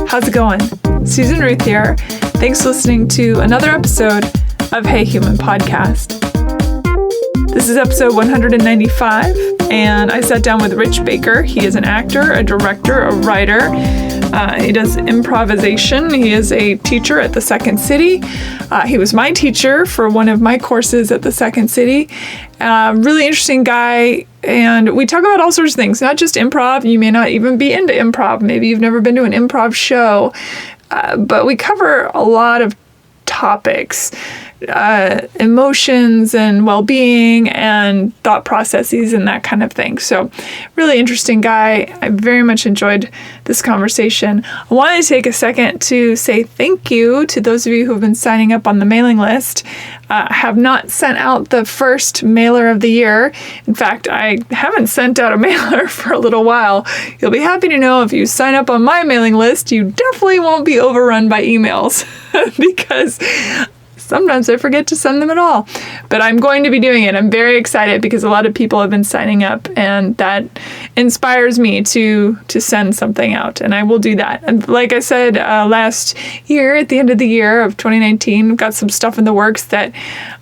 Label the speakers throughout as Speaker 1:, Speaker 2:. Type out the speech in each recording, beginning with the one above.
Speaker 1: How's it going? Susan Ruth here. Thanks for listening to another episode of Hey Human Podcast. This is episode 195, and I sat down with Rich Baker. He is an actor, a director, a writer. He does improvisation. He is a teacher at the Second City. He was my teacher for one of my courses at the Second City. Really interesting guy. And we talk about all sorts of things, not just improv. You may not even be into improv. Maybe you've never been to an improv show. But we cover a lot of topics, emotions and well-being and thought processes and that kind of thing. So really interesting guy. I very much enjoyed this conversation. I wanted to take a second to say thank you to those of you who have been signing up on the mailing list. I have not sent out the first mailer of the year. In fact, I haven't sent out a mailer for a little while. You'll be happy to know if you sign up on my mailing list, you definitely won't be overrun by emails because sometimes I forget to send them at all. But I'm going to be doing it. I'm very excited because a lot of people have been signing up, and that inspires me to send something out, and I will do that. And like I said last year, at the end of the year of 2019, I've got some stuff in the works that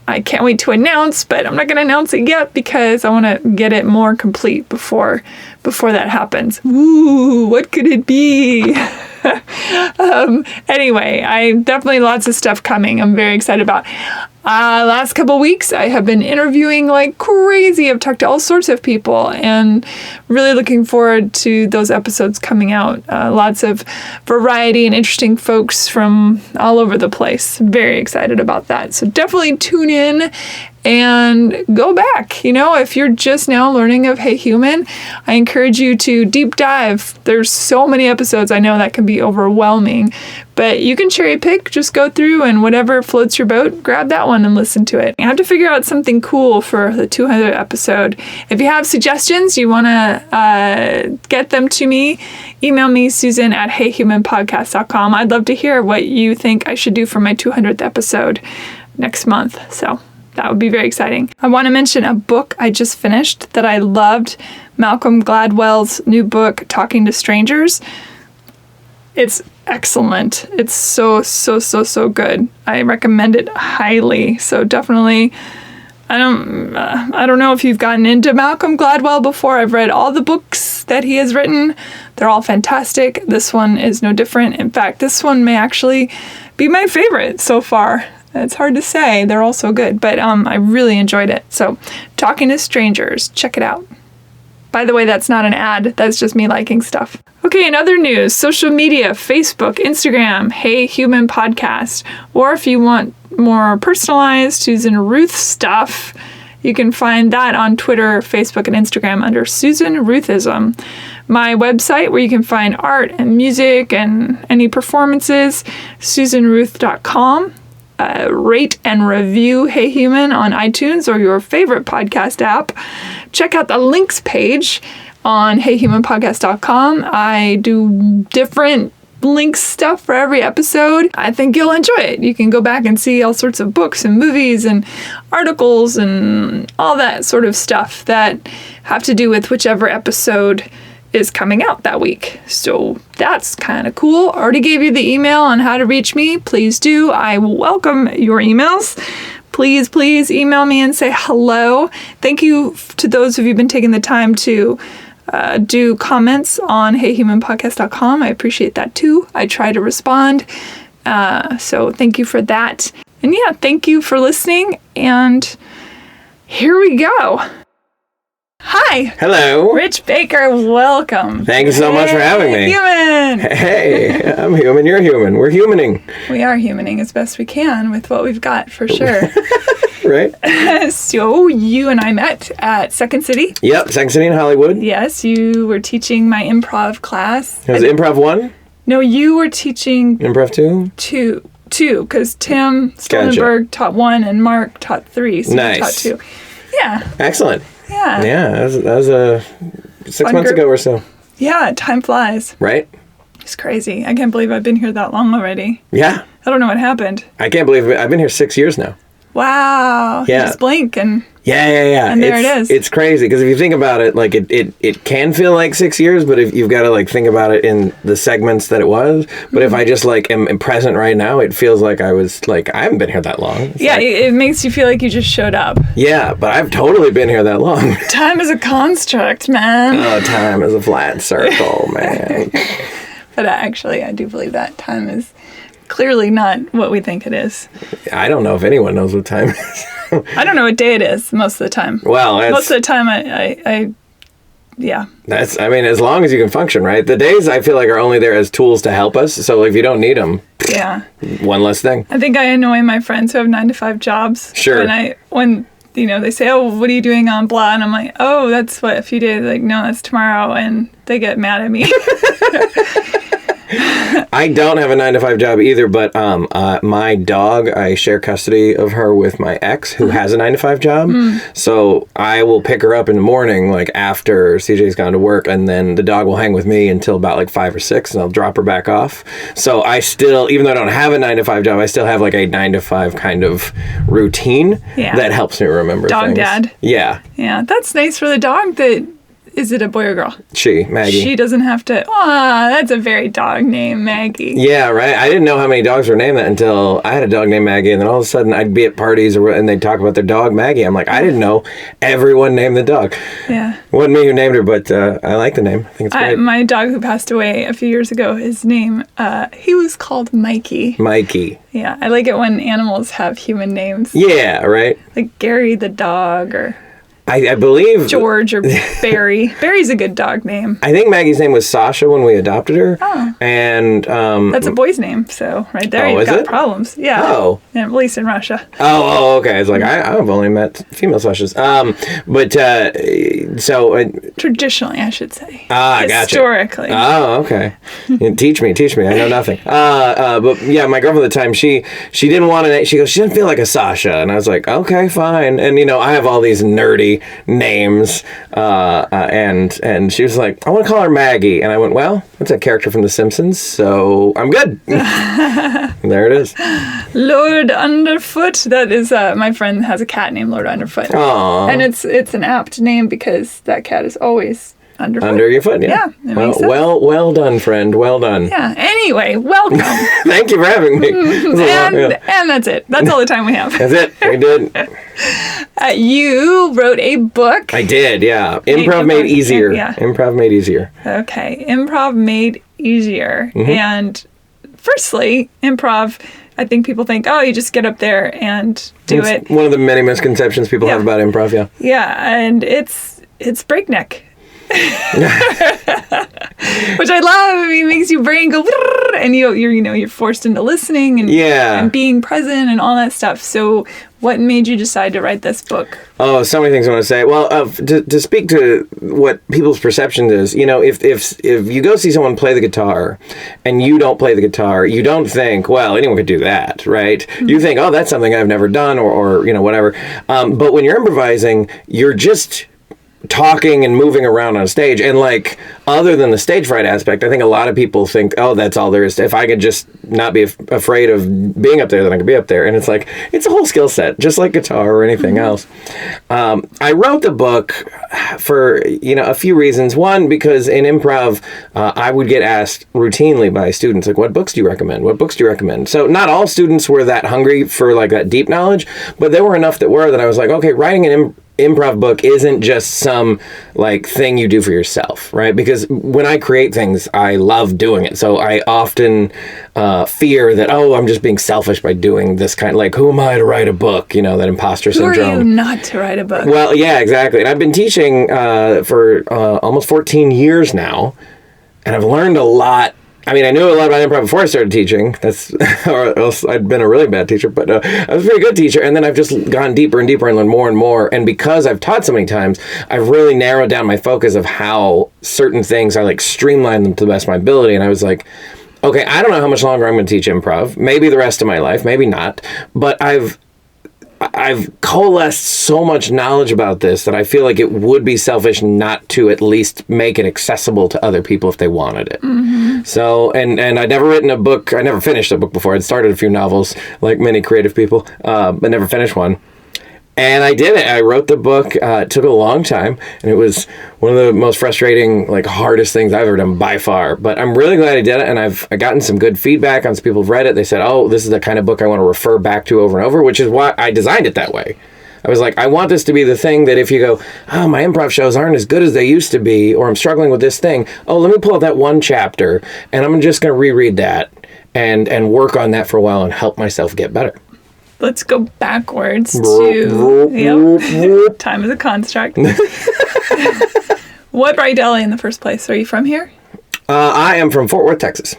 Speaker 1: I can't wait to announce, but I'm not going to announce it yet because I want to get it more complete before that happens. Ooh, what could it be? Anyway, I definitely lots of stuff coming. I'm very excited about. Last couple weeks, I have been interviewing like crazy. I've talked to all sorts of people and really looking forward to those episodes coming out. Lots of variety and interesting folks from all over the place. Very excited about that. So definitely tune in and go back. You know, if you're just now learning of Hey Human, I encourage you to deep dive. There's so many episodes. I know that can be overwhelming, but you can cherry pick, just go through and whatever floats your boat, grab that one and listen to it. I have to figure out something cool for the 200th episode. If you have suggestions, you want to get them to me, email me, Susan at heyhumanpodcast.com. I'd love to hear what you think I should do for my 200th episode next month. So that would be very exciting. I want to mention a book I just finished that I loved, Malcolm Gladwell's new book, Talking to Strangers. It's excellent. It's so good. I recommend it highly. So definitely, I don't know if you've gotten into Malcolm Gladwell before. I've read all the books that he has written. They're all fantastic. This one is no different. In fact, this one may actually be my favorite so far. It's hard to say. They're all so good, but I really enjoyed it. So, Talking to Strangers, check it out. By the way, that's not an ad. That's just me liking stuff. Okay, in other news, social media, Facebook, Instagram, Hey Human Podcast. Or if you want more personalized Susan Ruth stuff, you can find that on Twitter, Facebook, and Instagram under Susan Ruthism. My website, where you can find art and music and any performances, susanruth.com. Rate and review Hey Human on iTunes or your favorite podcast app. Check out the links page on heyhumanpodcast.com. I do different links stuff for every episode. I think you'll enjoy it. You can go back and see all sorts of books and movies and articles and all that sort of stuff that have to do with whichever episode is coming out that week. So that's kind of cool. Already gave you the email on how to reach me. Please do. I welcome your emails. Please email me and say hello. Thank you to those of you who've been taking the time to do comments on heyhumanpodcast.com. I appreciate that too. I try to respond. So thank you for that. And yeah, thank you for listening. And here we go. Hi.
Speaker 2: Hello.
Speaker 1: Rich Baker, welcome.
Speaker 2: Thank you so much for having me.
Speaker 1: Human.
Speaker 2: Hey, I'm human, you're human. We're humaning.
Speaker 1: We are humaning as best we can with what we've got, for sure.
Speaker 2: Right.
Speaker 1: So you and I met at Second City.
Speaker 2: Yep, Second City in Hollywood.
Speaker 1: Yes, you were teaching my improv class.
Speaker 2: Was it Improv 1?
Speaker 1: No, you were teaching...
Speaker 2: Improv 2?
Speaker 1: 2, because Tim Stoltenberg taught 1 and Mark taught 3. So
Speaker 2: nice.
Speaker 1: You taught 2. Yeah.
Speaker 2: Excellent.
Speaker 1: Yeah.
Speaker 2: Yeah, that was 6 months ago or so.
Speaker 1: Yeah, time flies.
Speaker 2: Right?
Speaker 1: It's crazy. I can't believe I've been here that long already.
Speaker 2: Yeah.
Speaker 1: I don't know what happened.
Speaker 2: I can't believe I've been here 6 years now.
Speaker 1: Wow.
Speaker 2: Yeah.
Speaker 1: You just blink and
Speaker 2: Yeah.
Speaker 1: And there it is.
Speaker 2: It's crazy because if you think about it, like it can feel like 6 years, but if you've got to like think about it in the segments that it was. But if I just like am present right now, it feels like I was like, I haven't been here that long. It's like,
Speaker 1: it makes you feel like you just showed up.
Speaker 2: yeah, but I've totally been here that long.
Speaker 1: Time is a construct, man.
Speaker 2: Oh, time is a flat circle, man.
Speaker 1: But actually, I do believe that time is clearly not what we think it is.
Speaker 2: I don't know if anyone knows what time is.
Speaker 1: I don't know what day it is most of the time.
Speaker 2: Well,
Speaker 1: most of the time, I yeah.
Speaker 2: That's, I mean, as long as you can function, right? The days I feel like are only there as tools to help us. So if you don't need them,
Speaker 1: yeah,
Speaker 2: one less thing.
Speaker 1: I think I annoy my friends who have 9-to-5 jobs.
Speaker 2: Sure.
Speaker 1: When you know, they say, oh, what are you doing on blah? And I'm like, oh, that's what, a few days. Like, no, that's tomorrow. And they get mad at me.
Speaker 2: I don't have a 9-to-5 job either, but my dog, I share custody of her with my ex who has a 9-to-5 job. So I will pick her up in the morning, like after CJ's gone to work, and then the dog will hang with me until about like 5 or 6, and I'll drop her back off. So I still, even though I don't have a 9-to-5 job, I still have like a 9-to-5 kind of routine that helps me remember
Speaker 1: dog
Speaker 2: things.
Speaker 1: Dad.
Speaker 2: Yeah.
Speaker 1: Yeah, that's nice for the dog that... Is it a boy or girl?
Speaker 2: Maggie.
Speaker 1: She doesn't have to... that's a very dog name, Maggie.
Speaker 2: Yeah, right. I didn't know how many dogs were named that until I had a dog named Maggie, and then all of a sudden I'd be at parties and they'd talk about their dog, Maggie. I'm like, I didn't know everyone named the dog.
Speaker 1: Yeah. It
Speaker 2: wasn't me who named her, but I like the name. I think it's great.
Speaker 1: My dog who passed away a few years ago, his name, he was called Mikey.
Speaker 2: Mikey.
Speaker 1: Yeah, I like it when animals have human names.
Speaker 2: Yeah, right.
Speaker 1: Like Gary the dog or...
Speaker 2: I believe...
Speaker 1: George or Barry. Barry's a good dog name.
Speaker 2: I think Maggie's name was Sasha when we adopted her.
Speaker 1: Oh.
Speaker 2: And...
Speaker 1: that's a boy's name, so right there you've got problems. Yeah.
Speaker 2: Oh.
Speaker 1: And at least in Russia.
Speaker 2: Oh, okay. It's like, I've only met female Sashas.
Speaker 1: Traditionally, I should say.
Speaker 2: Gotcha.
Speaker 1: Historically.
Speaker 2: Oh, okay. Teach me. I know nothing. But yeah, my girlfriend at the time, she didn't want to... She goes, she doesn't feel like a Sasha. And I was like, okay, fine. And, I have all these nerdy names, and she was like, I want to call her Maggie, and I went, well, that's a character from The Simpsons, so I'm good. There it is.
Speaker 1: Lord Underfoot. That is my friend has a cat named Lord Underfoot.
Speaker 2: Aww.
Speaker 1: And it's an apt name because that cat is always underfoot.
Speaker 2: Under your foot, yeah. Well done, friend. Well done.
Speaker 1: Yeah. Anyway, welcome.
Speaker 2: Thank you for having me.
Speaker 1: And that's it. That's all the time we have.
Speaker 2: That's it. We did.
Speaker 1: You wrote a book.
Speaker 2: I did, yeah. Improv Made Easier.
Speaker 1: Yeah.
Speaker 2: Improv Made Easier.
Speaker 1: Okay. Improv Made Easier. Mm-hmm. And firstly, improv, I think people think, oh, you just get up there and do it.
Speaker 2: One of the many misconceptions people have about improv, yeah.
Speaker 1: Yeah, and it's breakneck. Which I love. It makes your brain go, and you're forced into listening and being present and all that stuff. So what made you decide to write this book?
Speaker 2: Oh, so many things I want to say. Well, to speak to what people's perception is, if you go see someone play the guitar and you don't play the guitar, you don't think, well, anyone could do that, right? Mm-hmm. You think, oh, that's something I've never done or whatever. But when you're improvising, you're just talking and moving around on stage, and like other than the stage fright aspect, I think a lot of people think, oh, that's all there is. If I could just not be afraid of being up there, then I could be up there. And it's like, it's a whole skill set, just like guitar or anything else. I wrote the book for a few reasons. One, because in improv, I would get asked routinely by students, like, what books do you recommend? What books do you recommend? So not all students were that hungry for like that deep knowledge, but there were enough that were, that I was like, okay, writing an improv book isn't just some like thing you do for yourself, right? Because when I create things, I love doing it. So I often fear that, oh, I'm just being selfish by doing this kind of, like, who am I to write a book? That imposter syndrome.
Speaker 1: Who are you not to write a book?
Speaker 2: Well, yeah, exactly. And I've been teaching for almost 14 years now, and I've learned a lot. I mean, I knew a lot about improv before I started teaching. Or else I'd been a really bad teacher. But I was a very good teacher. And then I've just gone deeper and deeper and learned more and more. And because I've taught so many times, I've really narrowed down my focus of how certain things, I like streamline them to the best of my ability. And I was like, okay, I don't know how much longer I'm going to teach improv. Maybe the rest of my life, maybe not. But I've I've coalesced so much knowledge about this that I feel like it would be selfish not to at least make it accessible to other people if they wanted it. Mm-hmm. So, and I'd never written a book. I never finished a book before. I'd started a few novels, like many creative people, but never finished one. And I did it. I wrote the book. It took a long time, and it was one of the most frustrating, like, hardest things I've ever done by far. But I'm really glad I did it, and I've gotten some good feedback on some people who've read it. They said, oh, this is the kind of book I want to refer back to over and over, which is why I designed it that way. I was like, I want this to be the thing that if you go, oh, my improv shows aren't as good as they used to be, or I'm struggling with this thing, oh, let me pull out that one chapter, and I'm just going to reread that and work on that for a while and help myself get better.
Speaker 1: Let's go backwards to time as a construct. What brought you to LA in the first place? Are you from here?
Speaker 2: I am from Fort Worth, Texas.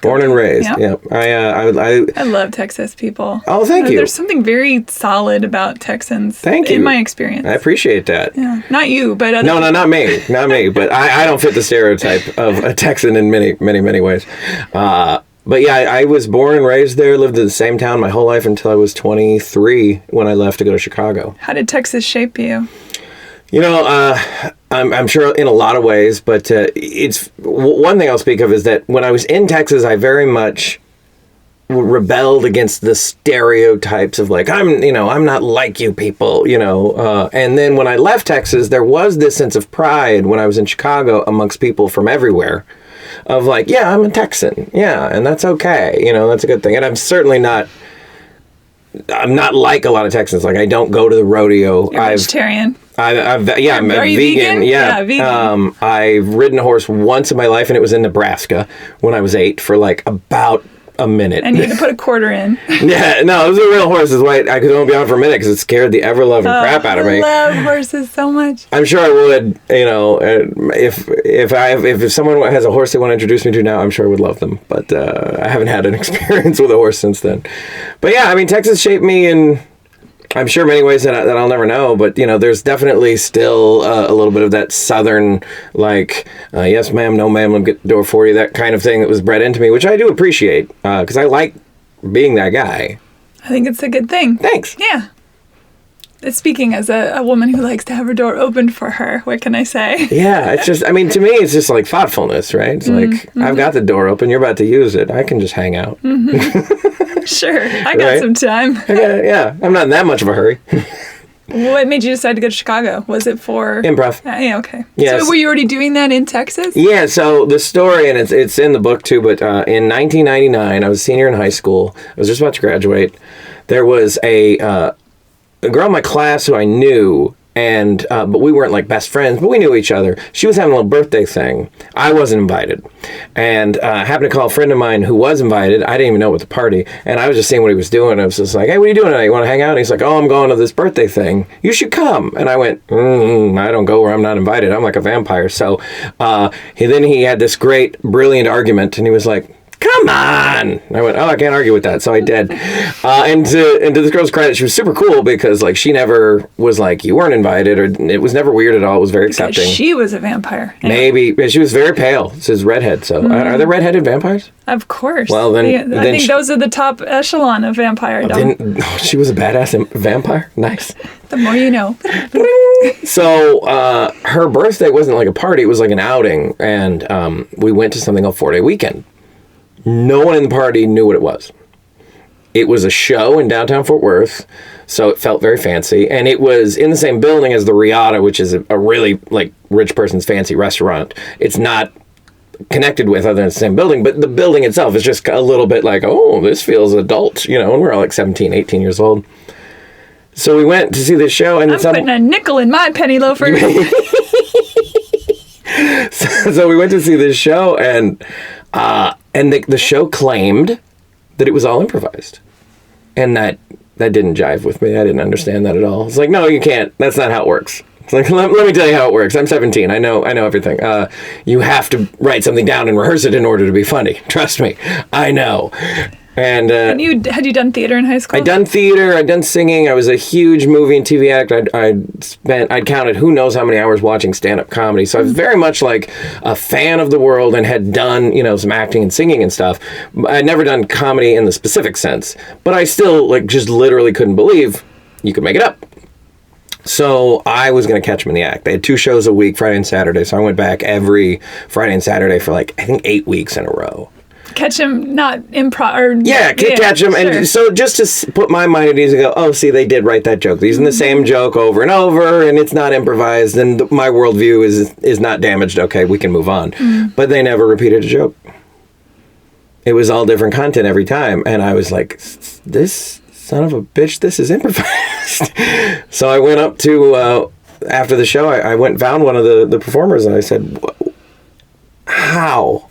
Speaker 2: Born and raised. Yep.
Speaker 1: I love Texas people.
Speaker 2: Oh, thank you.
Speaker 1: There's something very solid about Texans.
Speaker 2: Thank you.
Speaker 1: In my experience.
Speaker 2: I appreciate that.
Speaker 1: Yeah. Not you, but other
Speaker 2: No, not me. Not me. But I don't fit the stereotype of a Texan in many ways. But yeah, I was born and raised there, lived in the same town my whole life until I was 23 when I left to go to Chicago.
Speaker 1: How did Texas shape you?
Speaker 2: You know, I'm sure in a lot of ways, but it's one thing I'll speak of is that when I was in Texas, I very much rebelled against the stereotypes of like, I'm not like you people, and then when I left Texas, there was this sense of pride when I was in Chicago amongst people from everywhere. Of like, yeah, I'm a Texan. Yeah, and that's okay. That's a good thing. And I'm not like a lot of Texans. Like, I don't go to the rodeo.
Speaker 1: You're vegetarian.
Speaker 2: I'm a vegan. Yeah, vegan. I've ridden a horse once in my life, and it was in Nebraska when I was 8 for like about a minute.
Speaker 1: And you had to put a quarter in.
Speaker 2: Yeah, no, it was a real horse. Is why I could only be on for a minute because it scared the ever-loving crap out of me.
Speaker 1: I love horses so much.
Speaker 2: I'm sure I would, if someone has a horse they want to introduce me to now, I'm sure I would love them. But I haven't had an experience with a horse since then. But yeah, I mean, Texas shaped me in, I'm sure, many ways that I'll never know. But, there's definitely still a little bit of that Southern, like, yes, ma'am, no, ma'am, let me get the door for you, that kind of thing that was bred into me, which I do appreciate because I like being that guy.
Speaker 1: I think it's a good thing.
Speaker 2: Thanks.
Speaker 1: Yeah. Speaking as a woman who likes to have her door opened for her, what can I say?
Speaker 2: Yeah, it's just, I mean, to me, it's just like thoughtfulness, right? It's like, I've got the door open, you're about to use it. I can just hang out.
Speaker 1: Mm-hmm. Sure, I got some time.
Speaker 2: Yeah, I'm not in that much of a hurry.
Speaker 1: What made you decide to go to Chicago? Was it for...
Speaker 2: Improv.
Speaker 1: Yeah, okay.
Speaker 2: Yes.
Speaker 1: So were you already doing that in Texas?
Speaker 2: Yeah, so the story, and it's in the book too, but in 1999, I was a senior in high school. I was just about to graduate. There was a girl in my class who I knew, and but we weren't like best friends, but we knew each other. She was having a little birthday thing. I wasn't invited. And I happened to call a friend of mine who was invited. I didn't even know about the party. And I was just seeing what he was doing. I was just like, hey, what are you doing tonight? You want to hang out? And he's like, oh, I'm going to this birthday thing. You should come. And I went, I don't go where I'm not invited. I'm like a vampire. So he had this great, brilliant argument. And he was like, come on. And I went, oh, I can't argue with that. So I did. And to this girl's credit, she was super cool because like she never was like, you weren't invited, or it was never weird at all. It was very accepting.
Speaker 1: Because she was a vampire.
Speaker 2: Maybe. She was very pale. This is redhead. So are there redheaded vampires?
Speaker 1: Of course.
Speaker 2: Well, then
Speaker 1: I think those are the top echelon of vampire.
Speaker 2: She was a badass vampire? Nice.
Speaker 1: The more you know.
Speaker 2: So her birthday wasn't like a party. It was like an outing. And we went to something called 4-Day Weekend. No one in the party knew what it was. It was a show in downtown Fort Worth, so it felt very fancy. And it was in the same building as the Riata, which is a really like rich person's fancy restaurant. It's not connected with other than the same building, but the building itself is just a little bit like, oh, this feels adult, and we're all like 17, 18 years old. So we went to see this show. And
Speaker 1: I'm putting a nickel in my penny loafer.
Speaker 2: So we went to see this show, and the show claimed that it was all improvised. And that didn't jive with me. I didn't understand that at all. It's like, no, you can't. That's not how it works. It's like, let me tell you how it works. I'm 17. I know everything. You have to write something down and rehearse it in order to be funny. Trust me. I know. And
Speaker 1: had you done theater in high school?
Speaker 2: I'd done theater, I'd done singing, I was a huge movie and TV actor. I'd counted who knows how many hours watching stand-up comedy. So I was very much like a fan of the world and had done, some acting and singing and stuff. I'd never done comedy in the specific sense, but I still just literally couldn't believe you could make it up. So I was going to catch them in the act. They had 2 shows a week, Friday and Saturday. So I went back every Friday and Saturday for I think 8 weeks in a row.
Speaker 1: Catch him, not improv.
Speaker 2: Catch him.
Speaker 1: Sure.
Speaker 2: And so just to put my mind at ease and go, oh, see, they did write that joke. They're using the same joke over and over, and it's not improvised, and my worldview is not damaged. Okay, we can move on. But they never repeated a joke. It was all different content every time. And I was like, this son of a bitch, this is improvised. So I went up to, after the show, I went and found one of the performers, and I said, how?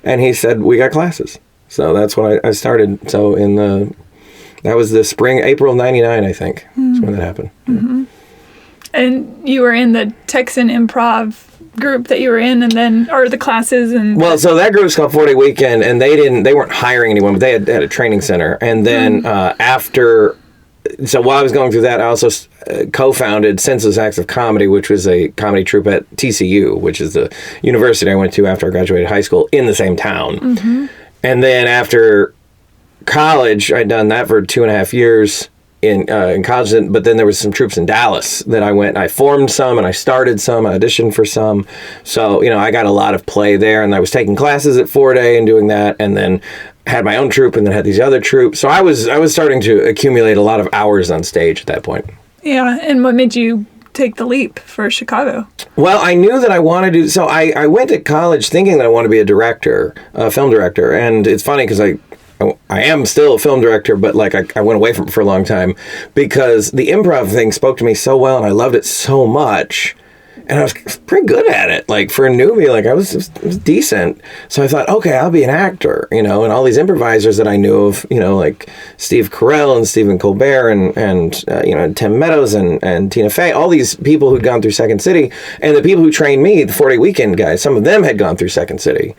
Speaker 2: And he said, we got classes. So that's when I started. So that was the spring, April of 99, I think. That's when that happened.
Speaker 1: Mm-hmm. And you were in the Texan improv group that you were in, and then, or the classes and...
Speaker 2: Well, so that group was called 4 Day Weekend, and they weren't hiring anyone, but they had a training center. And then so while I was going through that, I also co-founded Senseless Acts of Comedy, which was a comedy troupe at TCU, which is the university I went to after I graduated high school in the same town. Mm-hmm. And then after college, I'd done that for 2.5 years in college, but then there was some troupes in Dallas that I formed some, and I started some, I auditioned for some. So, I got a lot of play there, and I was taking classes at 4 Day and doing that, and then had my own troupe, and then had these other troupes. So I was starting to accumulate a lot of hours on stage at that point. Yeah,
Speaker 1: and what made you take the leap for Chicago?
Speaker 2: Well, I knew that I wanted to. So I went to college thinking that I wanted to be a director, a film director, and it's funny because I am still a film director, but I went away from it for a long time because the improv thing spoke to me so well, and I loved it so much. And I was pretty good at it. For a newbie, I was decent. So I thought, okay, I'll be an actor, and all these improvisers that I knew of, like Steve Carell and Stephen Colbert and Tim Meadows and Tina Fey, all these people who'd gone through Second City, and the people who trained me, the 4 Day Weekend guys, some of them had gone through Second City.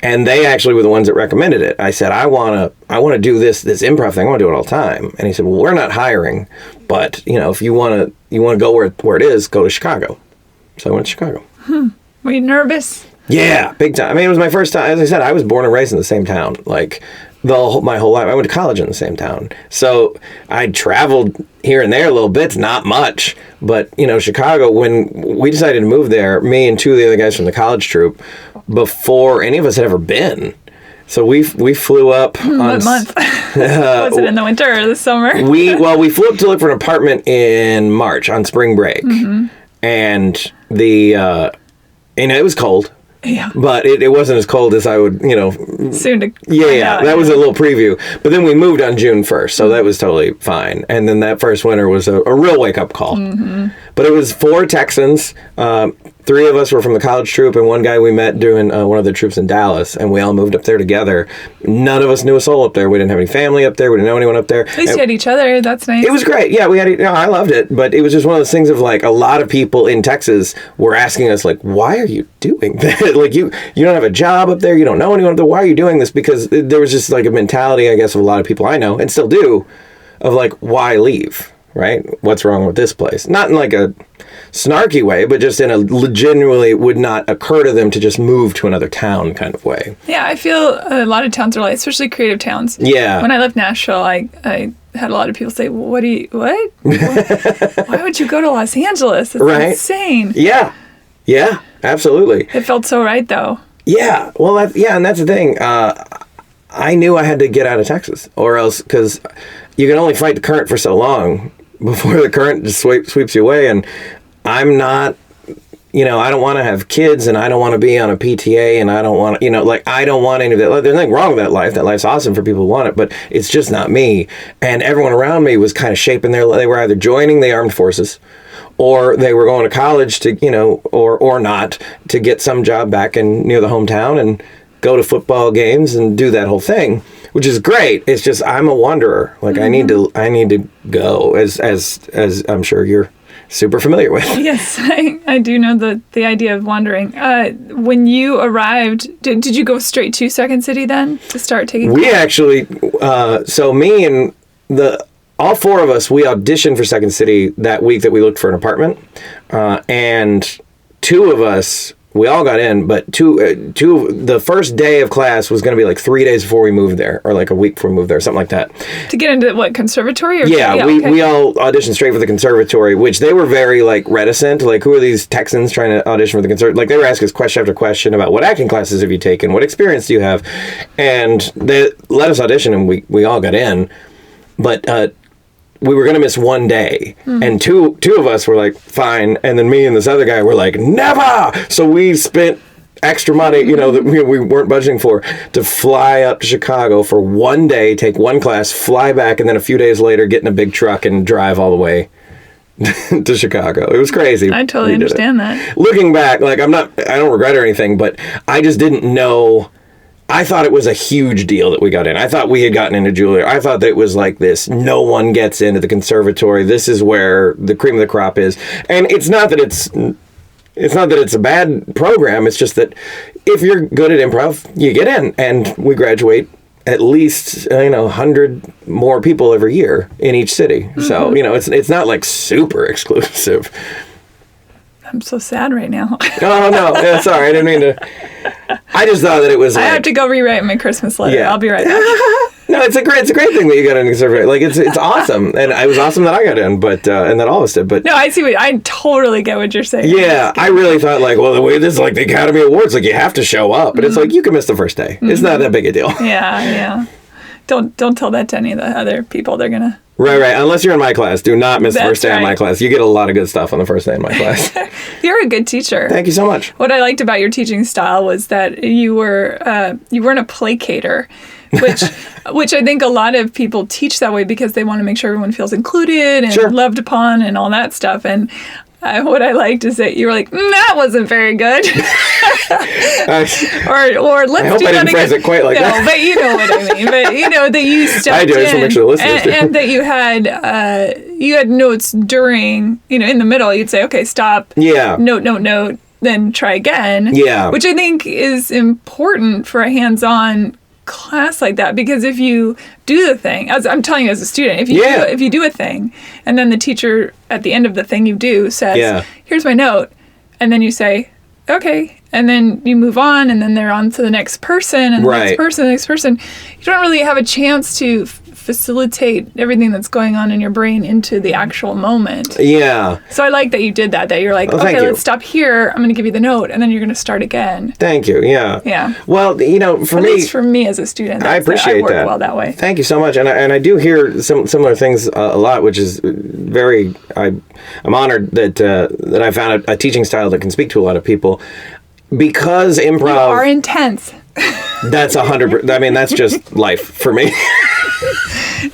Speaker 2: And they actually were the ones that recommended it. I said, I want to do this improv thing. I want to do it all the time. And he said, well, we're not hiring, but if you want to go where it is, go to Chicago. So I went to Chicago.
Speaker 1: Were you nervous?
Speaker 2: Yeah, big time. I mean, it was my first time. As I said, I was born and raised in the same town. My whole life. I went to college in the same town. So I traveled here and there a little bit, not much. But, Chicago, when we decided to move there, me and 2 of the other guys from the college troupe, before any of us had ever been. So we flew up on...
Speaker 1: What month? Was it in the winter or the summer?
Speaker 2: We flew up to look for an apartment in March on spring break. Mm-hmm. And it was cold.
Speaker 1: Yeah.
Speaker 2: But it wasn't as cold as I would,
Speaker 1: soon to...
Speaker 2: Yeah. That was a little preview. But then we moved on June 1st, so that was totally fine. And then that first winter was a real wake-up call. Mm-hmm. But it was 4 Texans. 3 of us were from the college troupe, and 1 guy we met doing one of the troupes in Dallas, and we all moved up there together. None of us knew a soul up there. We didn't have any family up there. We didn't know anyone up there.
Speaker 1: At least you had each other. That's nice.
Speaker 2: It was great. Yeah, we had. I loved it, but it was just one of those things of a lot of people in Texas were asking us why are you doing that? You don't have a job up there. You don't know anyone up there. Why are you doing this? Because there was just a mentality, I guess, of a lot of people I know and still do, of why leave? Right? What's wrong with this place? Not in a snarky way, but just in a genuinely would not occur to them to just move to another town kind of way.
Speaker 1: Yeah, I feel a lot of towns are especially creative towns.
Speaker 2: Yeah.
Speaker 1: When I left Nashville, I had a lot of people say, what? Why would you go to Los Angeles? It's insane.
Speaker 2: Yeah. Yeah, absolutely.
Speaker 1: It felt so right, though.
Speaker 2: Yeah. Well, and that's the thing. I knew I had to get out of Texas, or else, because you can only fight the current for so long before the current just sweeps you away. And I'm not, I don't want to have kids, and I don't want to be on a PTA, and I don't want to, I don't want any of that. There's nothing wrong with that life. That life's awesome for people who want it, but it's just not me. And everyone around me was kind of shaping they were either joining the armed forces, or they were going to college to, or not, to get some job back near the hometown and go to football games and do that whole thing, which is great. It's just I'm a wanderer. Like I need to go, as I'm sure you're super familiar with.
Speaker 1: Yes, I do know the idea of wandering. When you arrived, did you go straight to Second City then to start taking?
Speaker 2: We actually, so me and all four of us, we auditioned for Second City that week that we looked for an apartment, and two of us. We all got in, but the first day of class was going to be like 3 days before we moved there, or like a week before we moved there, something like that.
Speaker 1: To get into what, conservatory? Or
Speaker 2: yeah, we all auditioned straight for the conservatory, which they were very like reticent. Like, who are these Texans trying to audition for the conservatory? Like, they were asking us question after question about what acting classes have you taken, what experience do you have, and they let us audition, and we all got in, but. We were going to miss one day, and two of us were like, fine, and then me and this other guy were like, never! So we spent extra money, that we weren't budgeting for, to fly up to Chicago for one day, take one class, fly back, and then a few days later get in a big truck and drive all the way to Chicago. It was crazy.
Speaker 1: I totally understand that.
Speaker 2: Looking back, like, I don't regret it or anything, but I just didn't know. I thought it was a huge deal that we got in. I thought we had gotten into Juilliard. I thought that it was like this, no one gets into the conservatory. This is where the cream of the crop is. And it's not that it's a bad program. It's just that if you're good at improv, you get in. And we graduate at least 100 more people every year in each city. So, it's not like super exclusive.
Speaker 1: I'm so sad right now.
Speaker 2: Oh, no. Yeah, sorry. I didn't mean to. I just thought that it was
Speaker 1: I have to go rewrite my Christmas letter.
Speaker 2: Yeah.
Speaker 1: I'll be right back.
Speaker 2: No, it's a great thing that you got in the conservatory. Like, it's awesome. And it was awesome that I got in, but and that all of us did. But
Speaker 1: no, I totally get what you're saying.
Speaker 2: Yeah, I really thought, like, well, the way this is like the Academy Awards, like, you have to show up. But it's like, you can miss the first day. It's not that big a deal.
Speaker 1: Yeah. Don't tell that to any of the other people. They're going to...
Speaker 2: Right. Unless you're in my class. Do not miss the first day of my class. You get a lot of good stuff on the first day in my class.
Speaker 1: You're a good teacher.
Speaker 2: Thank you so much.
Speaker 1: What I liked about your teaching style was that you weren't a placater, which I think a lot of people teach that way because they want to make sure everyone feels included and loved upon and all that stuff. And what I liked is that you were like, that wasn't very good. or let's
Speaker 2: I hope
Speaker 1: do
Speaker 2: I
Speaker 1: that
Speaker 2: didn't phrase it quite like that.
Speaker 1: But you know what I mean. But that you stepped
Speaker 2: I do.
Speaker 1: in.
Speaker 2: I just want to make sure the listeners do.
Speaker 1: And that you had notes during, in the middle. You'd say, okay, stop.
Speaker 2: Yeah.
Speaker 1: Note. Then try again.
Speaker 2: Yeah.
Speaker 1: Which I think is important for a hands-on class like that, because if you do the thing, as I'm telling you as a student, if you do a thing and then the teacher at the end of the thing you do says, here's my note, and then you say, okay, and then you move on, and then they're on to the next person and the next person, you don't really have a chance to facilitate everything that's going on in your brain into the actual moment.
Speaker 2: Yeah.
Speaker 1: So I like that you did that you're like, okay, let's stop here. I'm going to give you the note, and then you're going to start again.
Speaker 2: Thank you. Yeah.
Speaker 1: Yeah.
Speaker 2: Well,
Speaker 1: at least for me as a student,
Speaker 2: I appreciate that.
Speaker 1: Well that way.
Speaker 2: Thank you so much. And I do hear similar things a lot, which is very, I'm honored that I found a teaching style that can speak to a lot of people, because improv. You
Speaker 1: are intense.
Speaker 2: That's 100%. I mean, that's just life for me.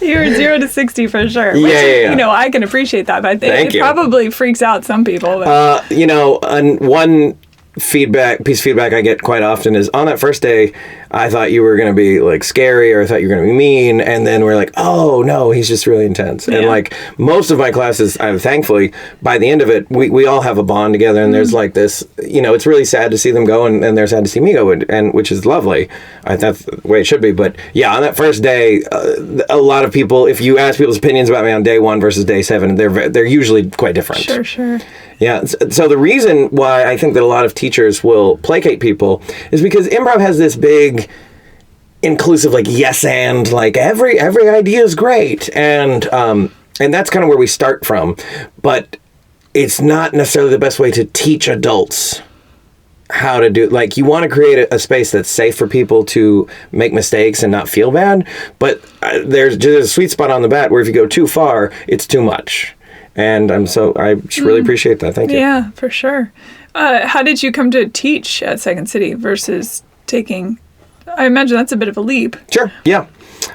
Speaker 1: You're 0 to 60 for sure.
Speaker 2: Yeah.
Speaker 1: I can appreciate that, but it probably freaks out some people. But.
Speaker 2: And one piece of feedback I get quite often is, on that first day, I thought you were going to be like scary, or I thought you were going to be mean, and then we're like, oh no, he's just really intense. And like most of my classes, thankfully by the end of it, we all have a bond together, and there's like this, it's really sad to see them go, and they're sad to see me go, and which is lovely. That's the way it should be. But yeah, on that first day, a lot of people, if you ask people's opinions about me on day 1 versus day 7, they're usually quite different.
Speaker 1: Sure.
Speaker 2: Yeah. So the reason why I think that a lot of teachers will placate people is because improv has this big, inclusive, like, yes and, like, every idea is great, and that's kind of where we start from. But it's not necessarily the best way to teach adults how to do. Like, you want to create a space that's safe for people to make mistakes and not feel bad. But there's just a sweet spot on the bat where if you go too far, it's too much. And I just really appreciate that. Thank you.
Speaker 1: Yeah, for sure. How did you come to teach at Second City versus taking? I imagine that's a bit of a leap.
Speaker 2: Sure. Yeah.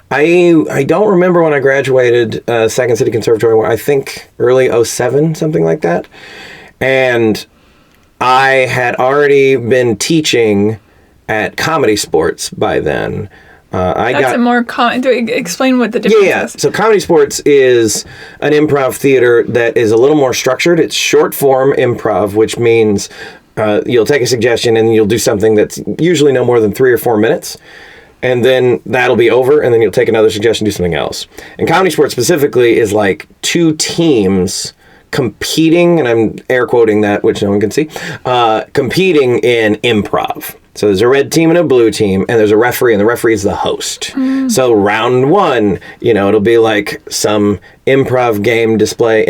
Speaker 2: I don't remember when I graduated Second City Conservatory. I think early 2007, something like that. And I had already been teaching at ComedySportz by then.
Speaker 1: That's a more common. Explain what the difference is.
Speaker 2: So ComedySportz is an improv theater that is a little more structured. It's short form improv, which means you'll take a suggestion and you'll do something that's usually no more than 3 or 4 minutes. And then that'll be over, and then you'll take another suggestion, do something else. And ComedySportz specifically is like 2 teams competing, and I'm air quoting that, which no one can see, competing in improv. So there's a red team and a blue team, and there's a referee, and the referee is the host. So round 1, it'll be like some improv game display,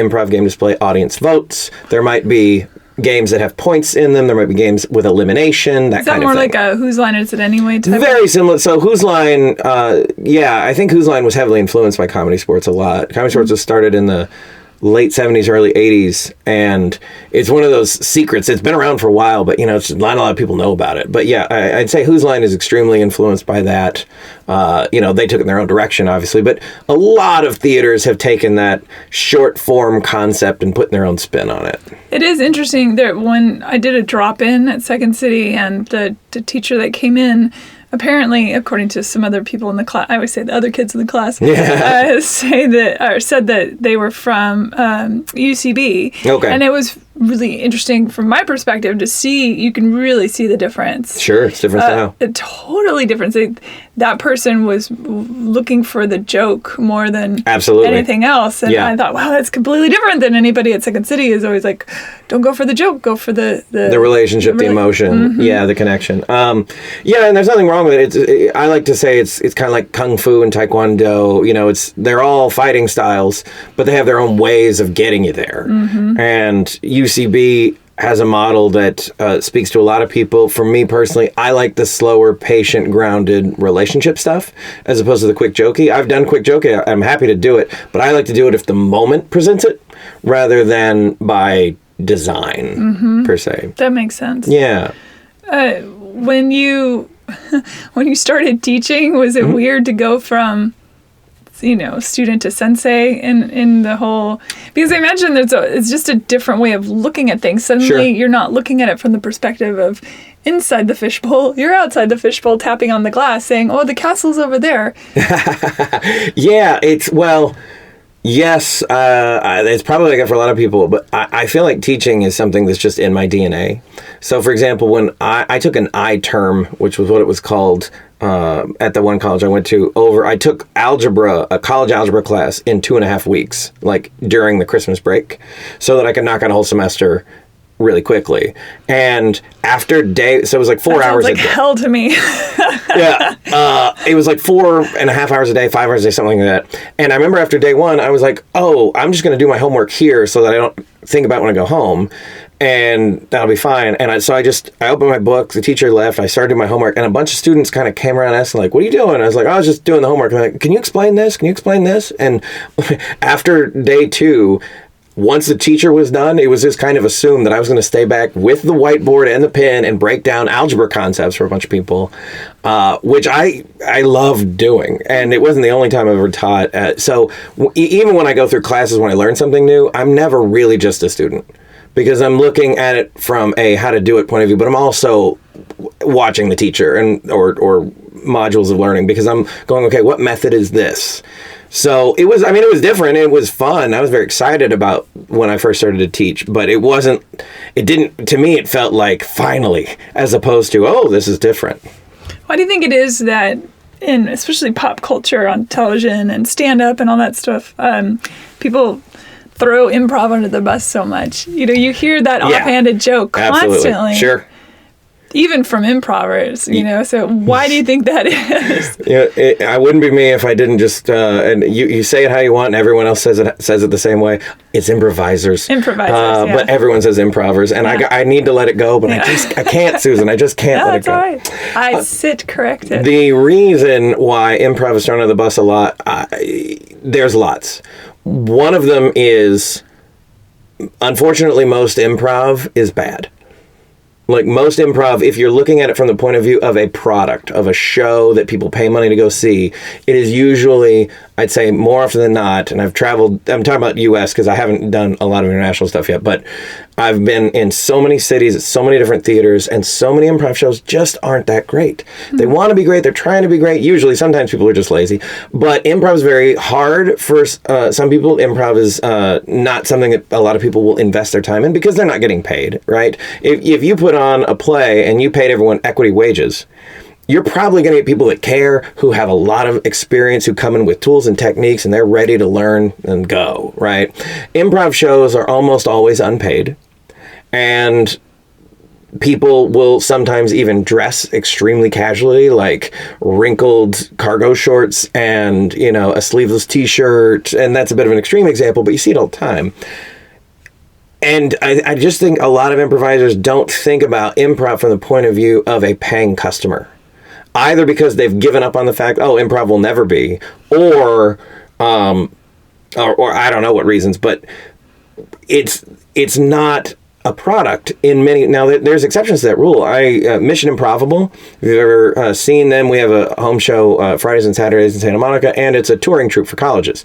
Speaker 2: audience votes. There might be games that have points in them. There might be games with elimination, that kind of thing. Is that
Speaker 1: more like a Whose Line Is It Anyway type?
Speaker 2: Very similar. So Whose Line, I think Whose Line was heavily influenced by ComedySportz a lot. ComedySportz was started in the late 70s, early 80s, and it's one of those secrets. It's been around for a while, but it's not a lot of people know about it. But yeah, I'd say Whose Line is extremely influenced by that. They took it in their own direction, obviously, but a lot of theaters have taken that short form concept and put their own spin on it.
Speaker 1: It is interesting that when I did a drop-in at Second City, and the teacher that came in, apparently, according to some other people in the class, I always say the other kids in the class, said that they were from UCB. Okay. And it was really interesting from my perspective to see, you can really see the difference.
Speaker 2: Sure, it's different style.
Speaker 1: Totally different. That person was looking for the joke more than anything else. And I thought, wow, that's completely different than anybody at Second City is always like, don't go for the joke, go for the
Speaker 2: relationship, the emotion, the connection. And there's nothing wrong with it. I like to say it's kind of like Kung Fu and Taekwondo. They're all fighting styles, but they have their own ways of getting you there. And UCB has a model that speaks to a lot of people. For me personally, I like the slower, patient, grounded relationship stuff as opposed to the quick jokey. I've done quick jokey. I'm happy to do it, but I like to do it if the moment presents it rather than by design, per se.
Speaker 1: That makes sense.
Speaker 2: Yeah.
Speaker 1: When you started teaching, was it weird to go from student to sensei in the whole, because I imagine it's just a different way of looking at things. Suddenly you're not looking at it from the perspective of inside the fishbowl. You're outside the fishbowl tapping on the glass saying, oh, the castle's over there.
Speaker 2: Yes, it's probably like that for a lot of people, but I feel like teaching is something that's just in my DNA. So, for example, when I took an I term, which was what it was called at the one college I went to, I took a college algebra class in 2.5 weeks, like during the Christmas break, so that I could knock out a whole semester really quickly. And after so it was like 4 hours a day.
Speaker 1: Like hell to me.
Speaker 2: It was like 4.5 hours a day, 5 hours a day, something like that. And I remember after day 1, I was like, oh, I'm just going to do my homework here so that I don't think about when I go home. And that'll be fine. And I opened my book, the teacher left, I started doing my homework, and a bunch of students kind of came around asking, like, what are you doing? I was like, I was just doing the homework. And they're like, can you explain this? Can you explain this? And after day 2, once the teacher was done, it was just kind of assumed that I was going to stay back with the whiteboard and the pen and break down algebra concepts for a bunch of people, which I loved doing. And it wasn't the only time I've ever taught. So even when I go through classes when I learn something new, I'm never really just a student, because I'm looking at it from a how to do it point of view, but I'm also watching the teacher or modules of learning, because I'm going, okay, what method is this? So it was different. It was fun. I was very excited about when I first started to teach, but to me, it felt like finally, as opposed to, oh, this is different.
Speaker 1: Why do you think it is that in especially pop culture on television and stand-up and all that stuff, people throw improv under the bus so much? You hear that offhanded joke constantly.
Speaker 2: Absolutely. Sure.
Speaker 1: Even from improvers, so why do you think that is?
Speaker 2: I wouldn't be me if I didn't just, and you say it how you want, and everyone else says it the same way. It's improvisers. But everyone says improvers, and I need to let it go, but I can't, Susan. I just can't let it go.
Speaker 1: That's all right. I sit corrected.
Speaker 2: The reason why improv is thrown under the bus a lot, there's lots. One of them is, unfortunately, most improv is bad. Like most improv, if you're looking at it from the point of view of a product, of a show that people pay money to go see, it is usually I'd say more often than not, and I've traveled, I'm talking about U.S. because I haven't done a lot of international stuff yet, but I've been in so many cities, at so many different theaters, and so many improv shows just aren't that great. They want to be great, they're trying to be great. Usually, sometimes people are just lazy, but improv is very hard for some people. Improv is not something that a lot of people will invest their time in because they're not getting paid, right? If you put on a play and you paid everyone equity wages, you're probably going to get people that care, who have a lot of experience, who come in with tools and techniques, and they're ready to learn and go, right? Improv shows are almost always unpaid, and people will sometimes even dress extremely casually, like wrinkled cargo shorts and, a sleeveless t-shirt, and that's a bit of an extreme example, but you see it all the time. And I just think a lot of improvisers don't think about improv from the point of view of a paying customer. Either because they've given up on the fact, improv will never be, or I don't know what reasons, but it's not a product in many. Now, there's exceptions to that rule. Mission Improvable, if you've ever seen them, we have a home show Fridays and Saturdays in Santa Monica, and it's a touring troupe for colleges.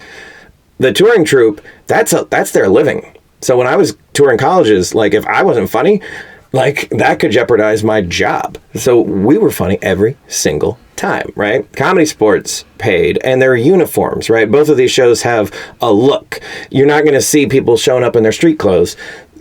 Speaker 2: The touring troupe, that's their living. So when I was touring colleges, like, if I wasn't funny, like, that could jeopardize my job. So we were funny every single time, right? ComedySportz paid, and their uniforms, right? Both of these shows have a look. You're not going to see people showing up in their street clothes.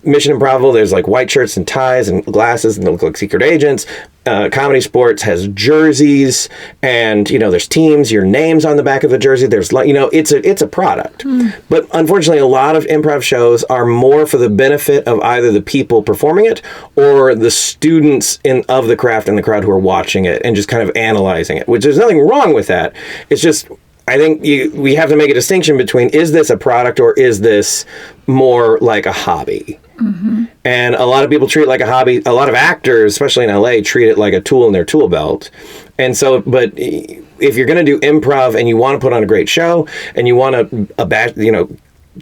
Speaker 2: Mission Improbable, there's like white shirts and ties and glasses, and they look like secret agents. ComedySportz has jerseys, and there's teams, your name's on the back of the jersey. There's it's a product. But unfortunately, a lot of improv shows are more for the benefit of either the people performing it or the students of the craft and the crowd who are watching it and just kind of analyzing it. Which, there's nothing wrong with that. It's just, I think we have to make a distinction between, is this a product or is this more like a hobby? Mm-hmm. And a lot of people treat it like a hobby. A lot of actors, especially in LA, treat it like a tool in their tool belt. And so, but if you're going to do improv and you want to put on a great show and you want to,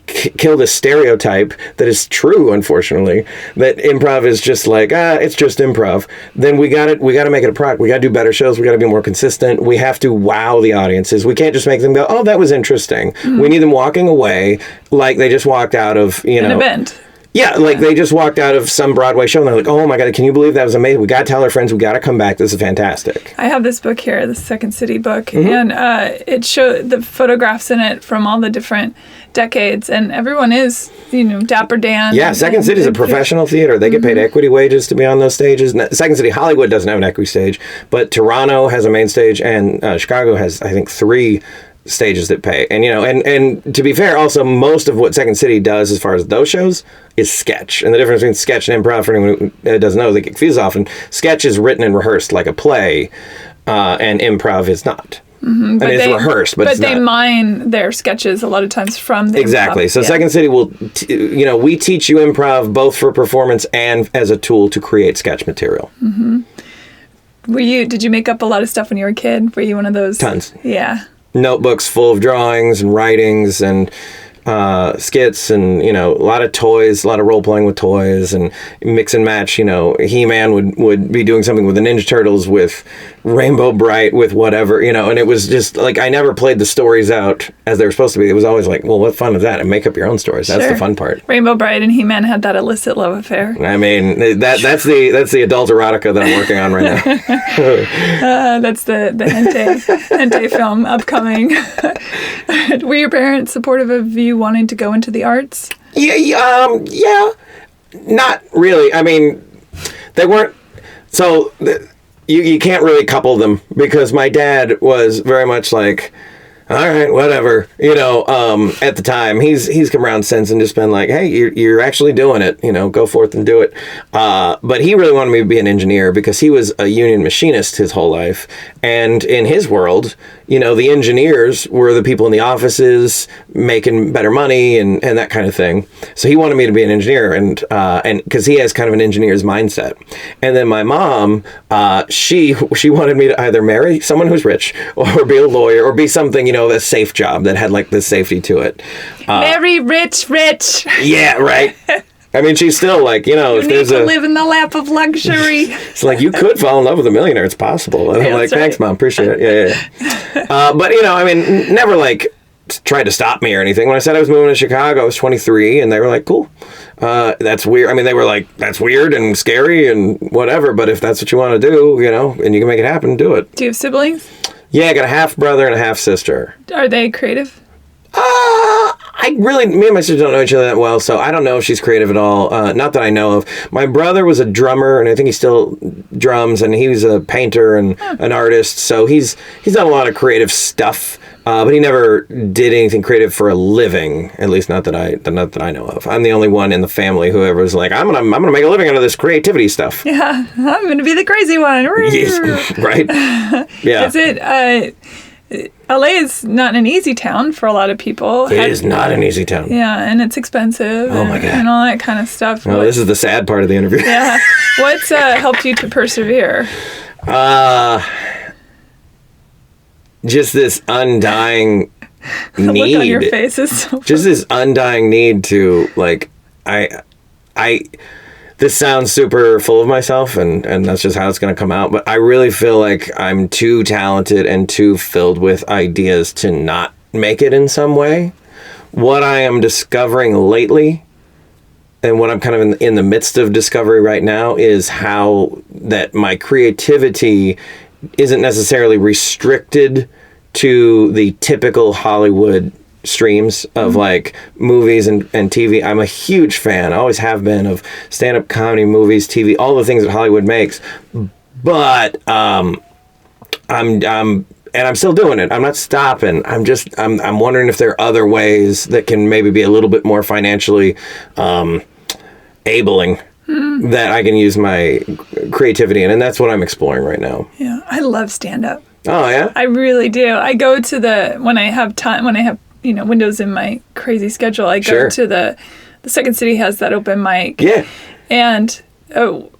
Speaker 2: kill this stereotype that is true, unfortunately, that improv is just like, it's just improv, then we got to make it a product. We got to do better shows. We got to be more consistent. We have to wow the audiences. We can't just make them go, oh, that was interesting. We need them walking away like they just walked out of, an
Speaker 1: event.
Speaker 2: Yeah, like they just walked out of some Broadway show and they're like, oh my God, can you believe that was amazing? We got to tell our friends, we got to come back. This is fantastic.
Speaker 1: I have this book here, the Second City book, and it showed the photographs in it from all the different decades, and everyone is, Dapper Dan.
Speaker 2: Yeah, Second City is a professional theater. They get paid equity wages to be on those stages. Second City Hollywood doesn't have an equity stage, but Toronto has a main stage, and Chicago has, I think, 3 stages that pay. And and to be fair, also most of what Second City does as far as those shows is sketch. And the difference between sketch and improv, for anyone who doesn't know, they get confused often. Sketch is written and rehearsed like a play, and improv is not. And it's rehearsed, but it's not. But they
Speaker 1: mine their sketches a lot of times from the
Speaker 2: Exactly.
Speaker 1: improv.
Speaker 2: So Second City will, we teach you improv both for performance and as a tool to create sketch material.
Speaker 1: Mm-hmm. Did you make up a lot of stuff when you were a kid? Were you one of those?
Speaker 2: Tons.
Speaker 1: Yeah.
Speaker 2: Notebooks full of drawings and writings and skits and, a lot of toys, a lot of role-playing with toys and mix and match. He-Man would be doing something with the Ninja Turtles with Rainbow Bright with whatever, and it was just like, I never played the stories out as they were supposed to be. It was always like, well, what fun is that? And make up your own stories. That's the fun part.
Speaker 1: Rainbow Bright and He-Man had that illicit love affair.
Speaker 2: I mean, that's the adult erotica that I'm working on right now.
Speaker 1: That's the hentai film upcoming. Were your parents supportive of you wanting to go into the arts?
Speaker 2: Yeah. Not really. I mean, they weren't. So you can't really couple them because my dad was very much like, all right, whatever, at the time. He's come around since and just been like, hey, you're actually doing it, go forth and do it. But he really wanted me to be an engineer because he was a union machinist his whole life. And in his world, the engineers were the people in the offices making better money and that kind of thing. So he wanted me to be an engineer and because he has kind of an engineer's mindset. And then my mom, she wanted me to either marry someone who's rich or be a lawyer or be something, a safe job that had like the safety to it.
Speaker 1: Very rich.
Speaker 2: Yeah, right. I mean, she's still like, if
Speaker 1: need to live in the lap of luxury.
Speaker 2: It's like, you could fall in love with a millionaire. It's possible. And I'm like, thanks, Mom. Appreciate it. Yeah. But, never like tried to stop me or anything. When I said I was moving to Chicago, I was 23, and they were like, cool. That's weird. I mean, they were like, that's weird and scary and whatever, but if that's what you want to do, and you can make it happen, do it.
Speaker 1: Do you have siblings?
Speaker 2: Yeah, I got a half brother and a half sister.
Speaker 1: Are they creative?
Speaker 2: Me and my sister don't know each other that well, so I don't know if she's creative at all. Not that I know of. My brother was a drummer, and I think he still drums, and he was a painter and an artist, so he's done a lot of creative stuff, but he never did anything creative for a living, at least not that I know of. I'm the only one in the family who ever was like, I'm gonna make a living out of this creativity stuff.
Speaker 1: Yeah, I'm gonna be the crazy one.
Speaker 2: Yes, right? Yeah.
Speaker 1: Is it? LA is not an easy town for a lot of people.
Speaker 2: It is not an easy town.
Speaker 1: Yeah, and it's expensive.
Speaker 2: Oh my God.
Speaker 1: And all that kind of stuff.
Speaker 2: Well, this is the sad part of the interview.
Speaker 1: Yeah. What's helped you to persevere?
Speaker 2: Just this undying need.
Speaker 1: The look on your face is so funny.
Speaker 2: Just this undying need to, like, this sounds super full of myself, and that's just how it's going to come out, but I really feel like I'm too talented and too filled with ideas to not make it in some way. What I am discovering lately, and what I'm kind of in the midst of discovery right now, is how that my creativity isn't necessarily restricted to the typical Hollywood streams of like movies and TV. I'm a huge fan, I always have been, of stand-up comedy, movies, TV, all the things that Hollywood makes. But I'm still doing it. I'm not stopping. I'm wondering if there are other ways that can maybe be a little bit more financially enabling that I can use my creativity in, and that's what I'm exploring right now.
Speaker 1: Yeah, I love stand-up.
Speaker 2: Oh yeah,
Speaker 1: I really do. I go to when I have time, when I have windows in my crazy schedule, I go to the Second City has that open mic.
Speaker 2: Yeah.
Speaker 1: And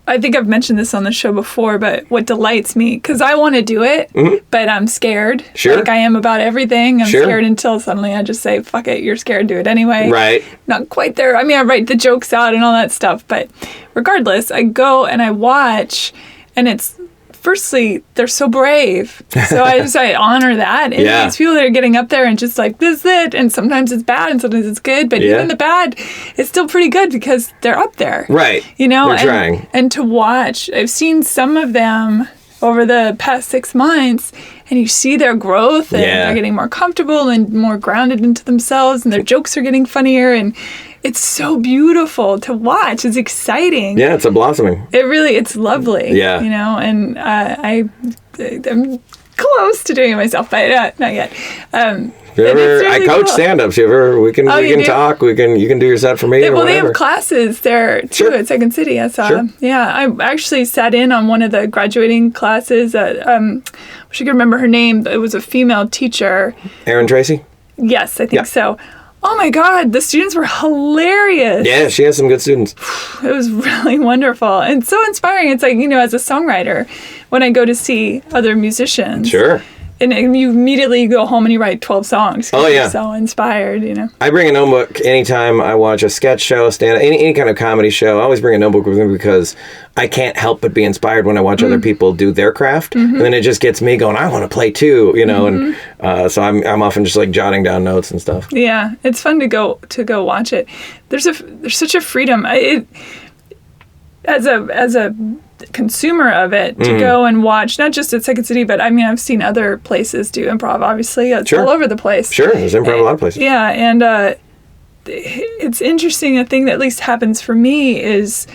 Speaker 1: I think I've mentioned this on the show before, but what delights me, because I want to do it, but I'm scared.
Speaker 2: Sure.
Speaker 1: Like I am about everything. I'm scared until suddenly I just say, fuck it, you're scared, do it anyway.
Speaker 2: Right.
Speaker 1: Not quite there. I mean, I write the jokes out and all that stuff, but regardless, I go and I watch, and it's, firstly, they're so brave. So I honor that. And these people that are getting up there and just like, this is it. And sometimes it's bad and sometimes it's good. But even the bad is still pretty good because they're up there.
Speaker 2: Right. They're trying.
Speaker 1: And to watch, I've seen some of them over the past 6 months, and you see their growth, and they're getting more comfortable and more grounded into themselves, and their jokes are getting funnier, and it's so beautiful to watch. It's exciting.
Speaker 2: Yeah, it's a blossoming.
Speaker 1: It's lovely.
Speaker 2: Yeah.
Speaker 1: And I'm close to doing it myself, but not yet.
Speaker 2: I coach stand-ups. We can talk. You can do your set for me.
Speaker 1: They have classes there too at Second City. I saw. Sure. Yeah, I actually sat in on one of the graduating classes. I wish I could remember her name. It was a female teacher.
Speaker 2: Erin Tracy.
Speaker 1: Yes, I think so. Oh my God, the students were hilarious.
Speaker 2: Yeah, she has some good students.
Speaker 1: It was really wonderful and so inspiring. It's like, as a songwriter, when I go to see other musicians.
Speaker 2: Sure.
Speaker 1: And you immediately go home and you write 12 songs.
Speaker 2: Oh, yeah.
Speaker 1: You're so inspired,
Speaker 2: I bring a notebook anytime I watch a sketch show, any kind of comedy show. I always bring a notebook with me because I can't help but be inspired when I watch other people do their craft. And then it just gets me going, I want to play too, and so I'm often just like jotting down notes and stuff.
Speaker 1: Yeah, it's fun to go watch it. There's such a freedom. As a consumer of it, to go and watch, not just at Second City, but I've seen other places do improv, obviously. It's all over the place.
Speaker 2: Sure, there's improv a lot of places.
Speaker 1: Yeah, and it's interesting. The thing that at least happens for me is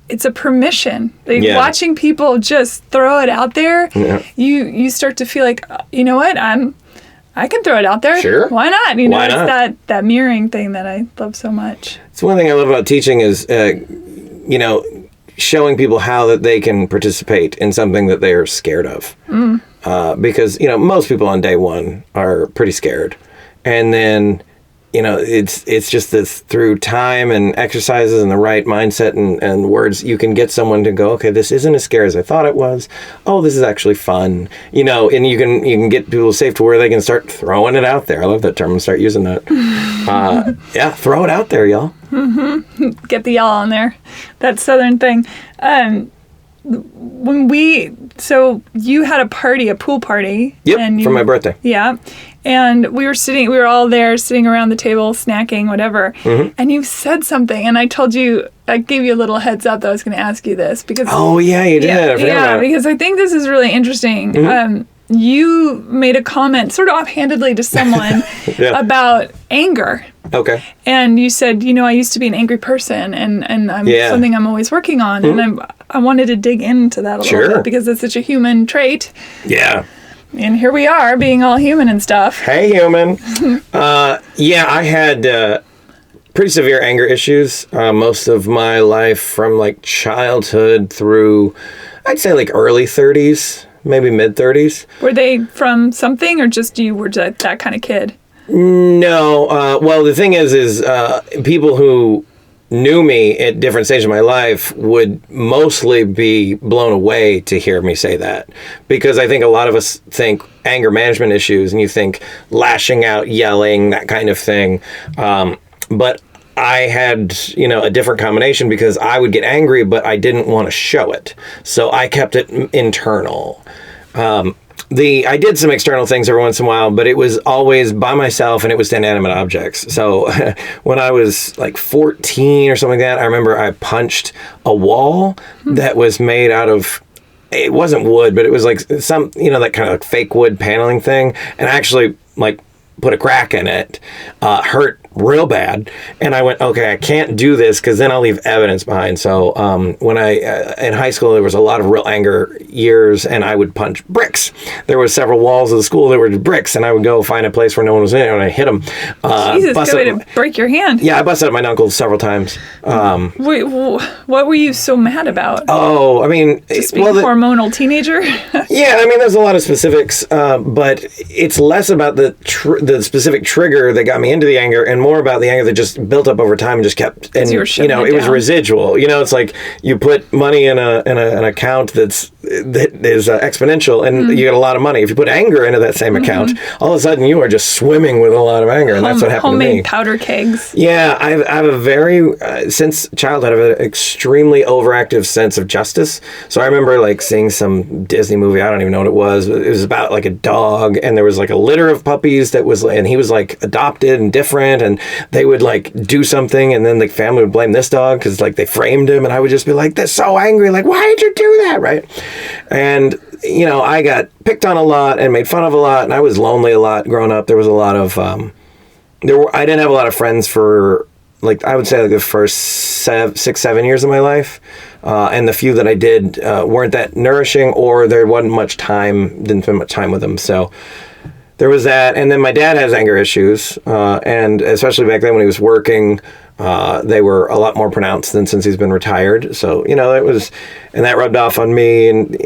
Speaker 1: it's a permission. Watching people just throw it out there, you start to feel like, you know what, I can throw it out there.
Speaker 2: Sure.
Speaker 1: Why not?
Speaker 2: Why not?
Speaker 1: It's that mirroring thing that I love so much.
Speaker 2: It's one thing I love about teaching is, showing people how that they can participate in something that they're scared of. Because, most people on day one are pretty scared. And then, it's just this through time and exercises and the right mindset and words, you can get someone to go, okay, this isn't as scary as I thought it was. Oh, this is actually fun. And you can get people safe to where they can start throwing it out there. I love that term. I'm going to start using that. Throw it out there, y'all.
Speaker 1: Get the y'all on there. That Southern thing. So you had a pool party.
Speaker 2: Yep, for my birthday.
Speaker 1: Yeah. And we were all there sitting around the table, snacking, whatever. And you said something, and I gave you a little heads up that I was going to ask you this because.
Speaker 2: Oh yeah, you did. I forgot about it.
Speaker 1: Because I think this is really interesting. You made a comment sort of offhandedly to someone about anger.
Speaker 2: Okay.
Speaker 1: And you said, I used to be an angry person, and I'm something I'm always working on, and I wanted to dig into that a little bit because it's such a human trait.
Speaker 2: Yeah.
Speaker 1: And here we are, being all human and stuff.
Speaker 2: Hey, human. I had pretty severe anger issues most of my life, from like childhood through, I'd say like early 30s, maybe mid 30s.
Speaker 1: Were they from something, or just you were that kind of kid?
Speaker 2: No. Well, the thing is people who knew me at different stages of my life would mostly be blown away to hear me say that, because I think a lot of us think anger management issues and you think lashing out, yelling, that kind of thing. But I had, a different combination, because I would get angry, but I didn't want to show it. So I kept it internal. I did some external things every once in a while, but it was always by myself, and it was to inanimate objects. So when I was like 14 or something like that, I remember I punched a wall that was made out of, it wasn't wood, but it was like some, that kind of like fake wood paneling thing. And I actually like put a crack in it, hurt real bad. And I went, okay, I can't do this, because then I'll leave evidence behind. So when in high school, there was a lot of real anger years, and I would punch bricks. There was several walls of the school that were bricks, and I would go find a place where no one was in it, and I hit them.
Speaker 1: Jesus, good way to break your hand.
Speaker 2: Yeah, I busted up my knuckles several times.
Speaker 1: Wait, what were you so mad about?
Speaker 2: Oh, I mean...
Speaker 1: Just being a hormonal teenager?
Speaker 2: Yeah, I mean, there's a lot of specifics, but it's less about the specific trigger that got me into the anger, and more about the anger that just built up over time and just kept, and
Speaker 1: it
Speaker 2: was residual. It's like you put money in an account that is exponential, and you get a lot of money. If you put anger into that same account, all of a sudden you are just swimming with a lot of anger, and that's what happened to me.
Speaker 1: Homemade powder kegs.
Speaker 2: Yeah, I have a very since childhood, I have an extremely overactive sense of justice. So I remember like seeing some Disney movie. I don't even know what it was. It was about like a dog, and there was like a litter of puppies and he was like adopted and different, and they would like do something, and then the family would blame this dog because like they framed him, and I would just be like, they're so angry, like, why did you do that, right? And I got picked on a lot and made fun of a lot, and I was lonely a lot growing up. There was a lot of I didn't have a lot of friends for, like, I would say like the first 6-7 years of my life, and the few that I did weren't that nourishing, or there wasn't much time, didn't spend much time with them. So there was that. And then my dad has anger issues, and especially back then when he was working, they were a lot more pronounced than since he's been retired. So, it was, and that rubbed off on me, and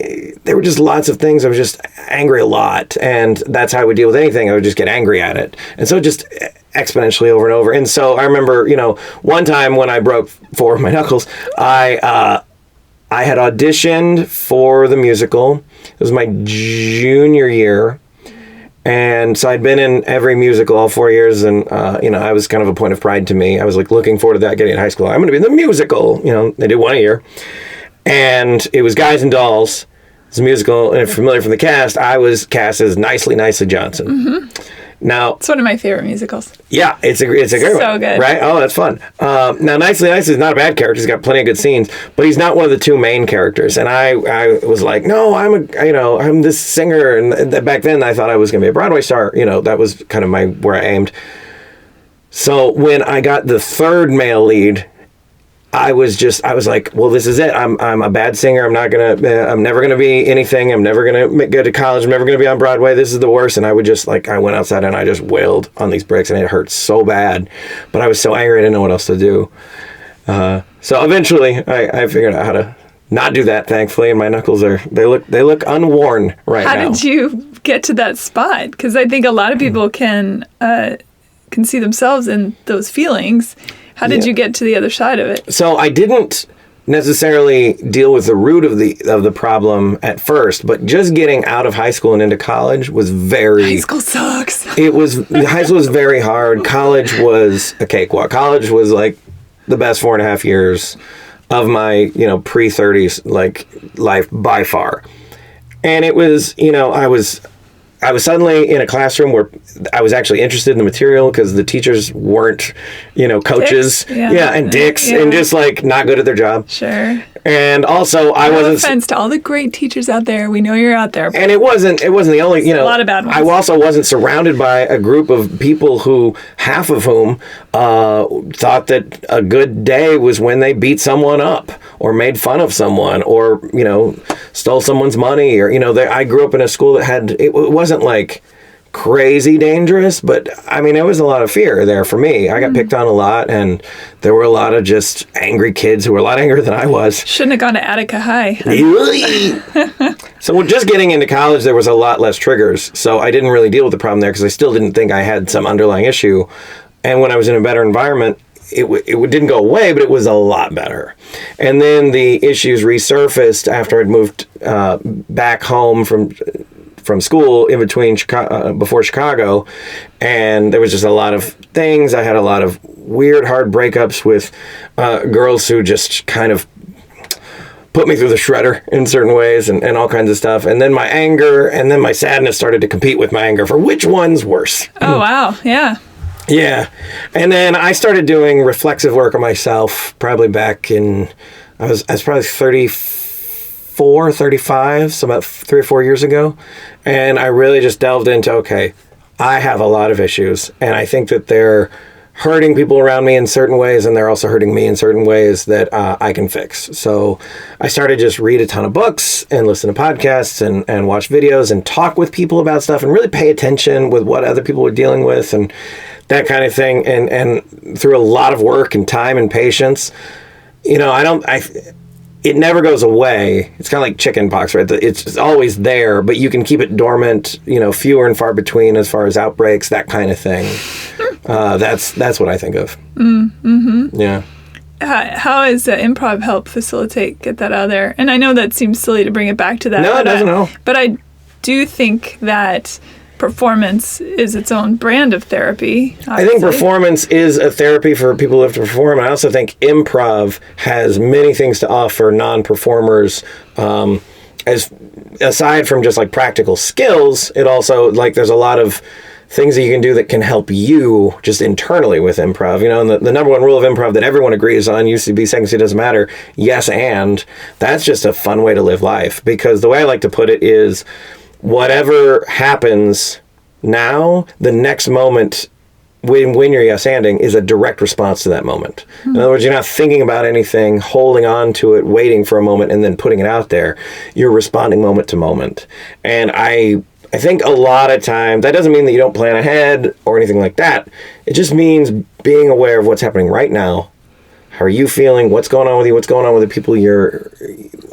Speaker 2: there were just lots of things. I was just angry a lot, and that's how I would deal with anything. I would just get angry at it. And so just exponentially over and over. And so I remember, one time when I broke 4 of my knuckles, I had auditioned for the musical. It was my junior year. And so I'd been in every musical all 4 years, and I was kind of a point of pride to me. I was like looking forward to that, getting in high school. I'm going to be in the musical. They do one a year. And it was Guys and Dolls. It's a musical, and if you're familiar from the cast, I was cast as Nicely Johnson. Mm-hmm. Now,
Speaker 1: it's one of my favorite musicals.
Speaker 2: Yeah, it's a great one.
Speaker 1: So good.
Speaker 2: Right? Oh, that's fun. Now, Nicely is not a bad character. He's got plenty of good scenes, but he's not one of the 2 main characters. And I was like, no, I'm this singer. And back then I thought I was going to be a Broadway star. That was kind of where I aimed. So when I got the 3rd male lead, I was like, well, this is it. I'm a bad singer. I'm never gonna be anything. I'm never gonna go to college. I'm never gonna be on Broadway. This is the worst. And I would just I went outside and I just wailed on these bricks, and it hurt so bad. But I was so angry, I didn't know what else to do. So eventually, I figured out how to not do that. Thankfully, and my knuckles they look unworn right now.
Speaker 1: How did you get to that spot? Because I think a lot of people can see themselves in those feelings. How did you get to the other side of it? So
Speaker 2: I didn't necessarily deal with the root of the problem at first, but just getting out of high school and into college was very...
Speaker 1: High school sucks.
Speaker 2: High school was very hard. College was a cakewalk. College was like the best 4.5 years of my, pre-30s life by far. And it was, I was suddenly in a classroom where I was actually interested in the material because the teachers weren't, coaches.
Speaker 1: Dicks. Yeah.
Speaker 2: And dicks
Speaker 1: Yeah.
Speaker 2: and just like not good at their job.
Speaker 1: Sure.
Speaker 2: And also I
Speaker 1: No
Speaker 2: wasn't...
Speaker 1: offense to all the great teachers out there. We know you're out there.
Speaker 2: And it wasn't the only,
Speaker 1: a lot of bad ones.
Speaker 2: I also wasn't surrounded by a group of people who, half of whom thought that a good day was when they beat someone up or made fun of someone or, stole someone's money or, I grew up in a school that had, it wasn't like crazy dangerous, but I mean, it was a lot of fear there for me. I got picked on a lot, and there were a lot of just angry kids who were a lot angrier than I was.
Speaker 1: Shouldn't have gone to Attica High.
Speaker 2: So just getting into college, there was a lot less triggers, so I didn't really deal with the problem there because I still didn't think I had some underlying issue. And when I was in a better environment, it didn't go away, but it was a lot better. And then the issues resurfaced after I'd moved back home from school in between before Chicago, and there was just a lot of things. I had a lot of weird, hard breakups with girls who just kind of put me through the shredder in certain ways and all kinds of stuff. And then my anger and then my sadness started to compete with my anger for which one's worse.
Speaker 1: Oh, wow. Yeah.
Speaker 2: Yeah. And then I started doing reflexive work on myself probably back in, I was probably 34, 35, so about 3 or 4 years ago. And I really just delved into, okay, I have a lot of issues, and I think that they're hurting people around me in certain ways, and they're also hurting me in certain ways that I can fix. So I started just read a ton of books and listen to podcasts and watch videos and talk with people about stuff and really pay attention with what other people were dealing with and that kind of thing. And through a lot of work and time and patience, it never goes away. It's kind of like chicken pox, right? It's always there, but you can keep it dormant, fewer and far between as far as outbreaks, that kind of thing. That's what I think of. Mm-hmm. Yeah.
Speaker 1: How has improv helped get that out there? And I know that seems silly to bring it back to that.
Speaker 2: No, it doesn't. No.
Speaker 1: But I do think that performance is its own brand of therapy. Obviously.
Speaker 2: I think performance is a therapy for people who have to perform. I also think improv has many things to offer non-performers. As aside from just like practical skills, it also there's a lot of things that you can do that can help you just internally with improv. And the number one rule of improv that everyone agrees on used to be second C doesn't matter. Yes, and that's just a fun way to live life, because the way I like to put it is, whatever happens now, the next moment when you're yes-anding is a direct response to that moment. In other words, you're not thinking about anything, holding on to it, waiting for a moment, and then putting it out there. You're responding moment to moment. And I think a lot of times, that doesn't mean that you don't plan ahead or anything like that. It just means being aware of what's happening right now. How are you feeling? What's going on with you? What's going on with the people you're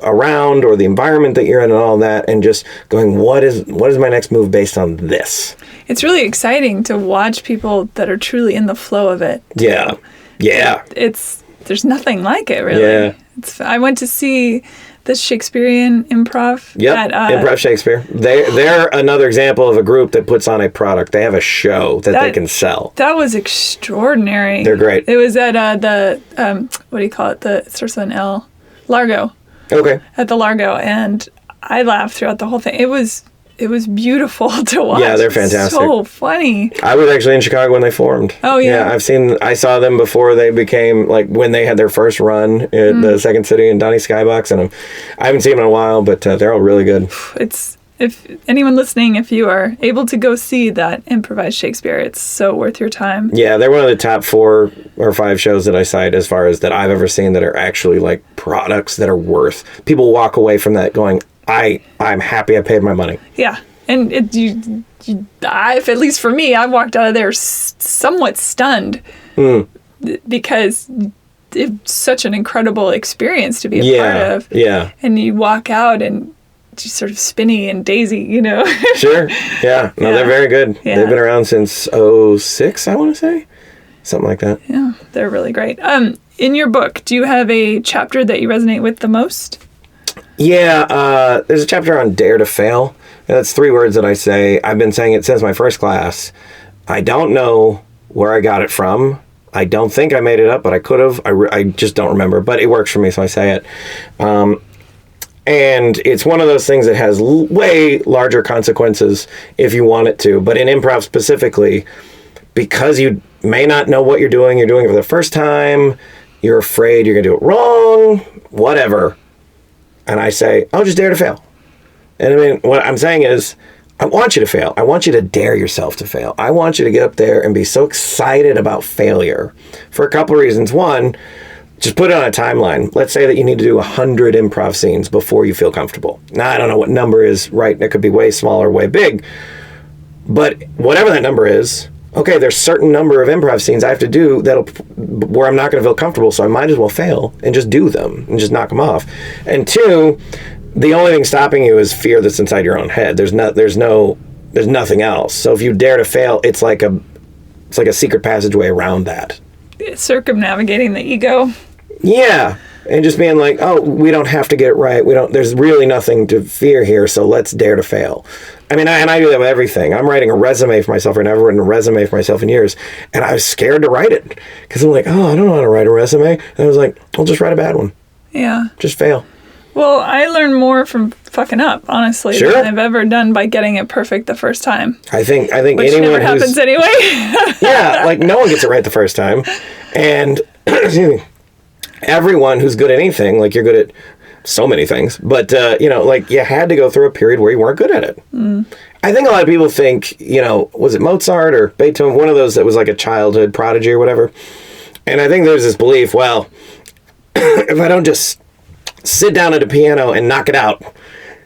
Speaker 2: around or the environment that you're in and all that, and just going, what is my next move based on this?
Speaker 1: It's really exciting to watch people that are truly in the flow of it.
Speaker 2: Yeah. Yeah.
Speaker 1: There's nothing like it, really.
Speaker 2: Yeah.
Speaker 1: I went to see the Shakespearean improv.
Speaker 2: Yep, Improv Shakespeare. They're another example of a group that puts on a product. They have a show that they can sell.
Speaker 1: That was extraordinary.
Speaker 2: They're great.
Speaker 1: It was at the, what do you call it? It starts with an L. Largo.
Speaker 2: Okay.
Speaker 1: At the Largo. And I laughed throughout the whole thing. It was beautiful to watch.
Speaker 2: Yeah, they're fantastic.
Speaker 1: So funny.
Speaker 2: I was actually in Chicago when they formed.
Speaker 1: Oh, yeah.
Speaker 2: Yeah, I saw them before they became, when they had their first run at the Second City in Donnie Skybox, and I haven't seen them in a while, but they're all really good.
Speaker 1: If anyone listening, if you are able to go see that improvised Shakespeare, it's so worth your time. Yeah,
Speaker 2: they're one of the top 4 or 5 shows that I cite as far as that I've ever seen that are actually products that are worth. People walk away from that going, I'm happy I paid my money.
Speaker 1: Yeah. And at least for me, I walked out of there somewhat stunned because it's such an incredible experience to be a part of. Yeah. And you walk out and just sort of spinny and daisy,
Speaker 2: Sure. Yeah. No, they're very good. Yeah. They've been around since 2006, I want to say. Something like that.
Speaker 1: Yeah. They're really great. In your book, do you have a chapter that you resonate with the most?
Speaker 2: Yeah, there's a chapter on dare to fail. And that's 3 words that I say. I've been saying it since my first class. I don't know where I got it from. I don't think I made it up, but I could have. I just don't remember. But it works for me, so I say it. And it's one of those things that has way larger consequences if you want it to. But in improv specifically, because you may not know what you're doing it for the first time, you're afraid you're going to do it wrong, whatever. And I say, oh, just dare to fail. And I mean, what I'm saying is, I want you to fail. I want you to dare yourself to fail. I want you to get up there and be so excited about failure for a couple of reasons. One, just put it on a timeline. Let's say that you need to do 100 improv scenes before you feel comfortable. Now, I don't know what number is right. It could be way small or way big. But whatever that number is, okay, there's a certain number of improv scenes I have to do where I'm not going to feel comfortable, so I might as well fail and just do them and just knock them off. And two, the only thing stopping you is fear that's inside your own head. There's nothing else. So if you dare to fail, it's like a secret passageway around that.
Speaker 1: Circumnavigating the ego.
Speaker 2: Yeah. And just being like, oh, we don't have to get it right. There's really nothing to fear here, so let's dare to fail. I mean, I do that with everything. I'm writing a resume for myself right now. I've written a resume for myself in years, and I was scared to write it because I'm like, oh, I don't know how to write a resume. And I was like, I'll just write a bad one.
Speaker 1: Yeah.
Speaker 2: Just fail.
Speaker 1: Well, I learned more from fucking up, honestly,
Speaker 2: sure.
Speaker 1: than I've ever done by getting it perfect the first time.
Speaker 2: I think
Speaker 1: which
Speaker 2: anyone
Speaker 1: never happens anyway.
Speaker 2: Yeah, like no one gets it right the first time. And everyone who's good at anything, like you're good at so many things, but like you had to go through a period where you weren't good at it. I think a lot of people think, was it Mozart or Beethoven, one of those that was like a childhood prodigy or whatever. And I think there's this belief, well, if I don't just sit down at a piano and knock it out,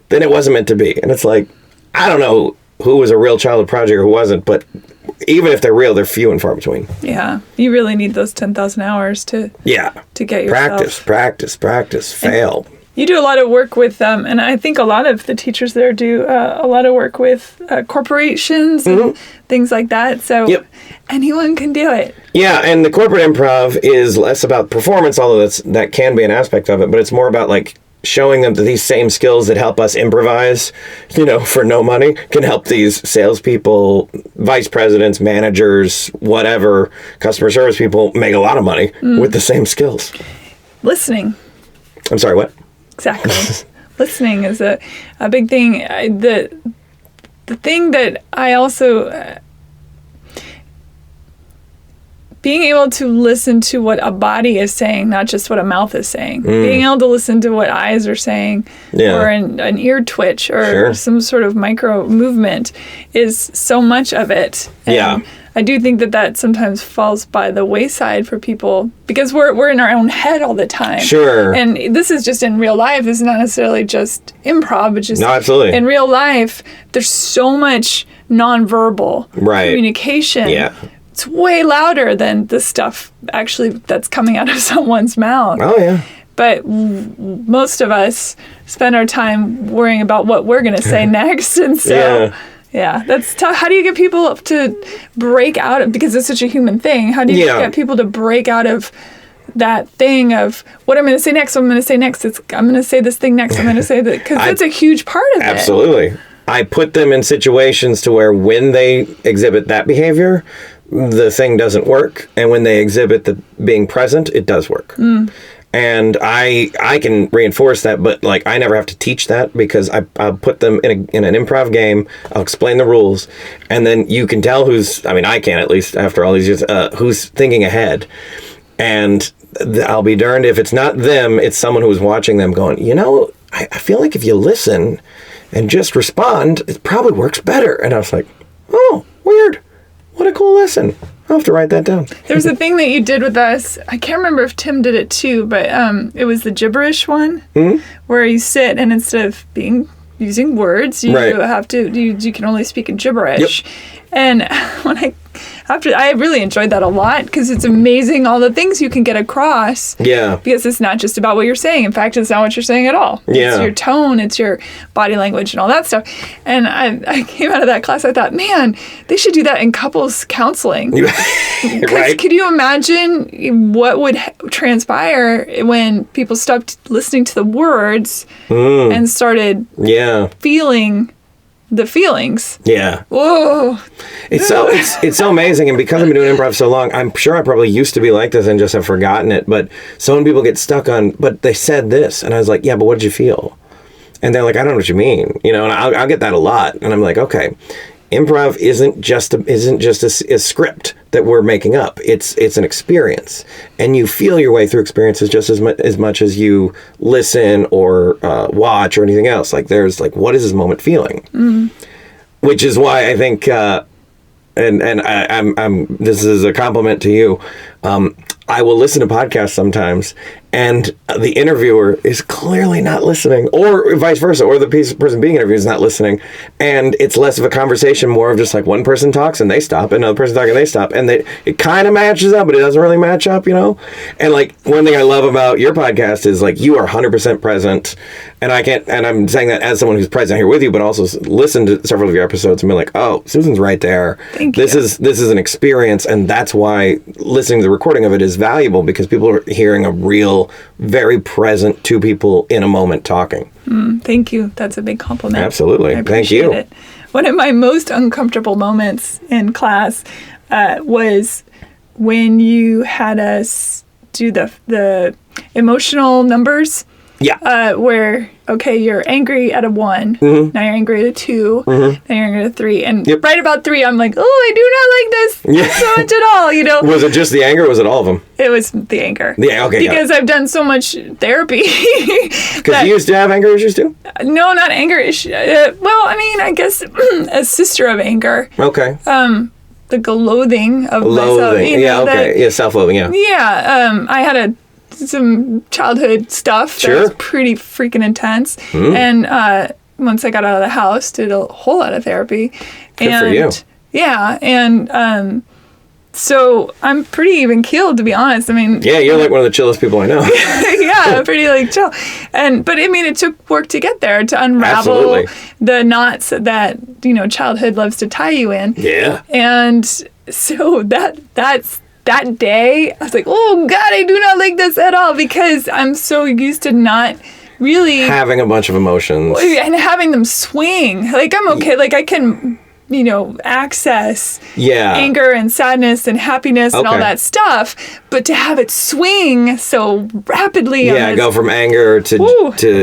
Speaker 2: then it wasn't meant to be. And it's like, I don't know who was a real childhood prodigy or who wasn't, but even if they're real, they're few and far between.
Speaker 1: Yeah. You really need those 10,000 hours to get yourself.
Speaker 2: Practice, fail.
Speaker 1: And you do a lot of work with them, and I think a lot of the teachers there do a lot of work with corporations and things like that. So anyone can do it.
Speaker 2: Yeah, and the corporate improv is less about performance, although that can be an aspect of it, but it's more about like showing them that these same skills that help us improvise, for no money, can help these salespeople, vice presidents, managers, whatever, customer service people make a lot of money with the same skills.
Speaker 1: Listening.
Speaker 2: I'm sorry, what?
Speaker 1: Exactly. Listening is a big thing. The thing that I also... being able to listen to what a body is saying, not just what a mouth is saying. Being able to listen to what eyes are saying, or an ear twitch, or some sort of micro movement is so much of it. And I do think that sometimes falls by the wayside for people because we're in our own head all the time. Sure. And this is just in real life. This is not necessarily just improv, but just
Speaker 2: absolutely.
Speaker 1: In real life, there's so much nonverbal communication. Yeah. It's way louder than the stuff actually that's coming out of someone's mouth. Oh, yeah. But most of us spend our time worrying about what we're going to say next. And so, that's tough. How do you get people to break out of, because it's such a human thing, how do you get people to break out of that thing of what I'm going to say next, I'm going to say next, I'm going to say this thing next, I'm going to say that, because that's a huge part of it.
Speaker 2: Absolutely. I put them in situations to where when they exhibit that behavior, the thing doesn't work, and when they exhibit the being present, it does work. And I can reinforce that, but like I never have to teach that because I'll put them in an improv game. I'll explain the rules, and then you can tell I can at least after all these years, who's thinking ahead. And I'll be darned if it's not them, it's someone who's watching them going, I feel like if you listen and just respond, it probably works better. And I was like, oh, weird. What a cool lesson. I'll have to write that down.
Speaker 1: There's a thing that you did with us. I can't remember if Tim did it too, but it was the gibberish one where you sit and instead of using words, you have to, you can only speak in gibberish. Yep. And I really enjoyed that a lot because it's amazing all the things you can get across. Yeah. Because it's not just about what you're saying. In fact, it's not what you're saying at all. Yeah. It's your tone, it's your body language and all that stuff. And I came out of that class, I thought, man, they should do that in couples counseling. Right. Could you imagine what would transpire when people stopped listening to the words and started feeling the feelings? Yeah. Whoa.
Speaker 2: It's so amazing, and because I've been doing improv so long, I'm sure I probably used to be like this and just have forgotten it. But so many people get stuck on, but they said this, and I was like, yeah, but what did you feel? And they're like, I don't know what you mean. You know, and I'll get that a lot. And I'm like, okay, improv isn't just a script that we're making up. It's an experience. And you feel your way through experiences just as much as you listen or watch or anything else. Like, there's like, what is this moment feeling? Which is why I think, and I'm this is a compliment to you. I will listen to podcasts sometimes, and the interviewer is clearly not listening, or vice versa, or the person being interviewed is not listening, and it's less of a conversation, more of just like one person talks and they stop, another person talking and they stop, and it kind of matches up, but it doesn't really match up, you know? And like, one thing I love about your podcast is like, you are 100% present, and I'm saying that as someone who's present here with you, but also listened to several of your episodes and be like, oh, Susan's right there.
Speaker 1: Thank you.
Speaker 2: This is an experience, and that's why listening to the recording of it is valuable, because people are hearing a real, very present two people in a moment talking.
Speaker 1: Thank you. That's a big compliment.
Speaker 2: Absolutely.
Speaker 1: I appreciate it. One of my most uncomfortable moments in class was when you had us do the emotional numbers.
Speaker 2: Yeah.
Speaker 1: Where, okay, you're angry at a 1. Now you're angry at a 2. Now you're angry at a 3. And right about 3, I'm like, oh, I do not like this so much at all, you know.
Speaker 2: Was it just the anger, or was it all of them?
Speaker 1: It was the anger.
Speaker 2: Yeah, okay.
Speaker 1: Because I've done so much therapy.
Speaker 2: Because you used to have anger issues too?
Speaker 1: No, not anger issues. Well, I mean, I guess a sister of anger.
Speaker 2: Okay.
Speaker 1: The loathing of myself.
Speaker 2: Loathing. Yeah, okay. Yeah, self-loathing, yeah.
Speaker 1: Yeah. I had some childhood stuff that was pretty freaking intense. And once I got out of the house, did a whole lot of therapy.
Speaker 2: Good for you.
Speaker 1: Yeah, and so I'm pretty even keeled, to be honest. I mean,
Speaker 2: yeah, you're like one of the chillest people I know.
Speaker 1: Yeah, pretty like chill. But I mean, it took work to get there, to unravel the knots that, you know, childhood loves to tie you in.
Speaker 2: Yeah.
Speaker 1: And so that day, I was like, oh, God, I do not like this at all, because I'm so used to not really
Speaker 2: having a bunch of emotions
Speaker 1: and having them swing. Like, I'm okay. Like, I can, you know, access anger and sadness and happiness and all that stuff, but to have it swing so rapidly.
Speaker 2: Yeah, go from anger to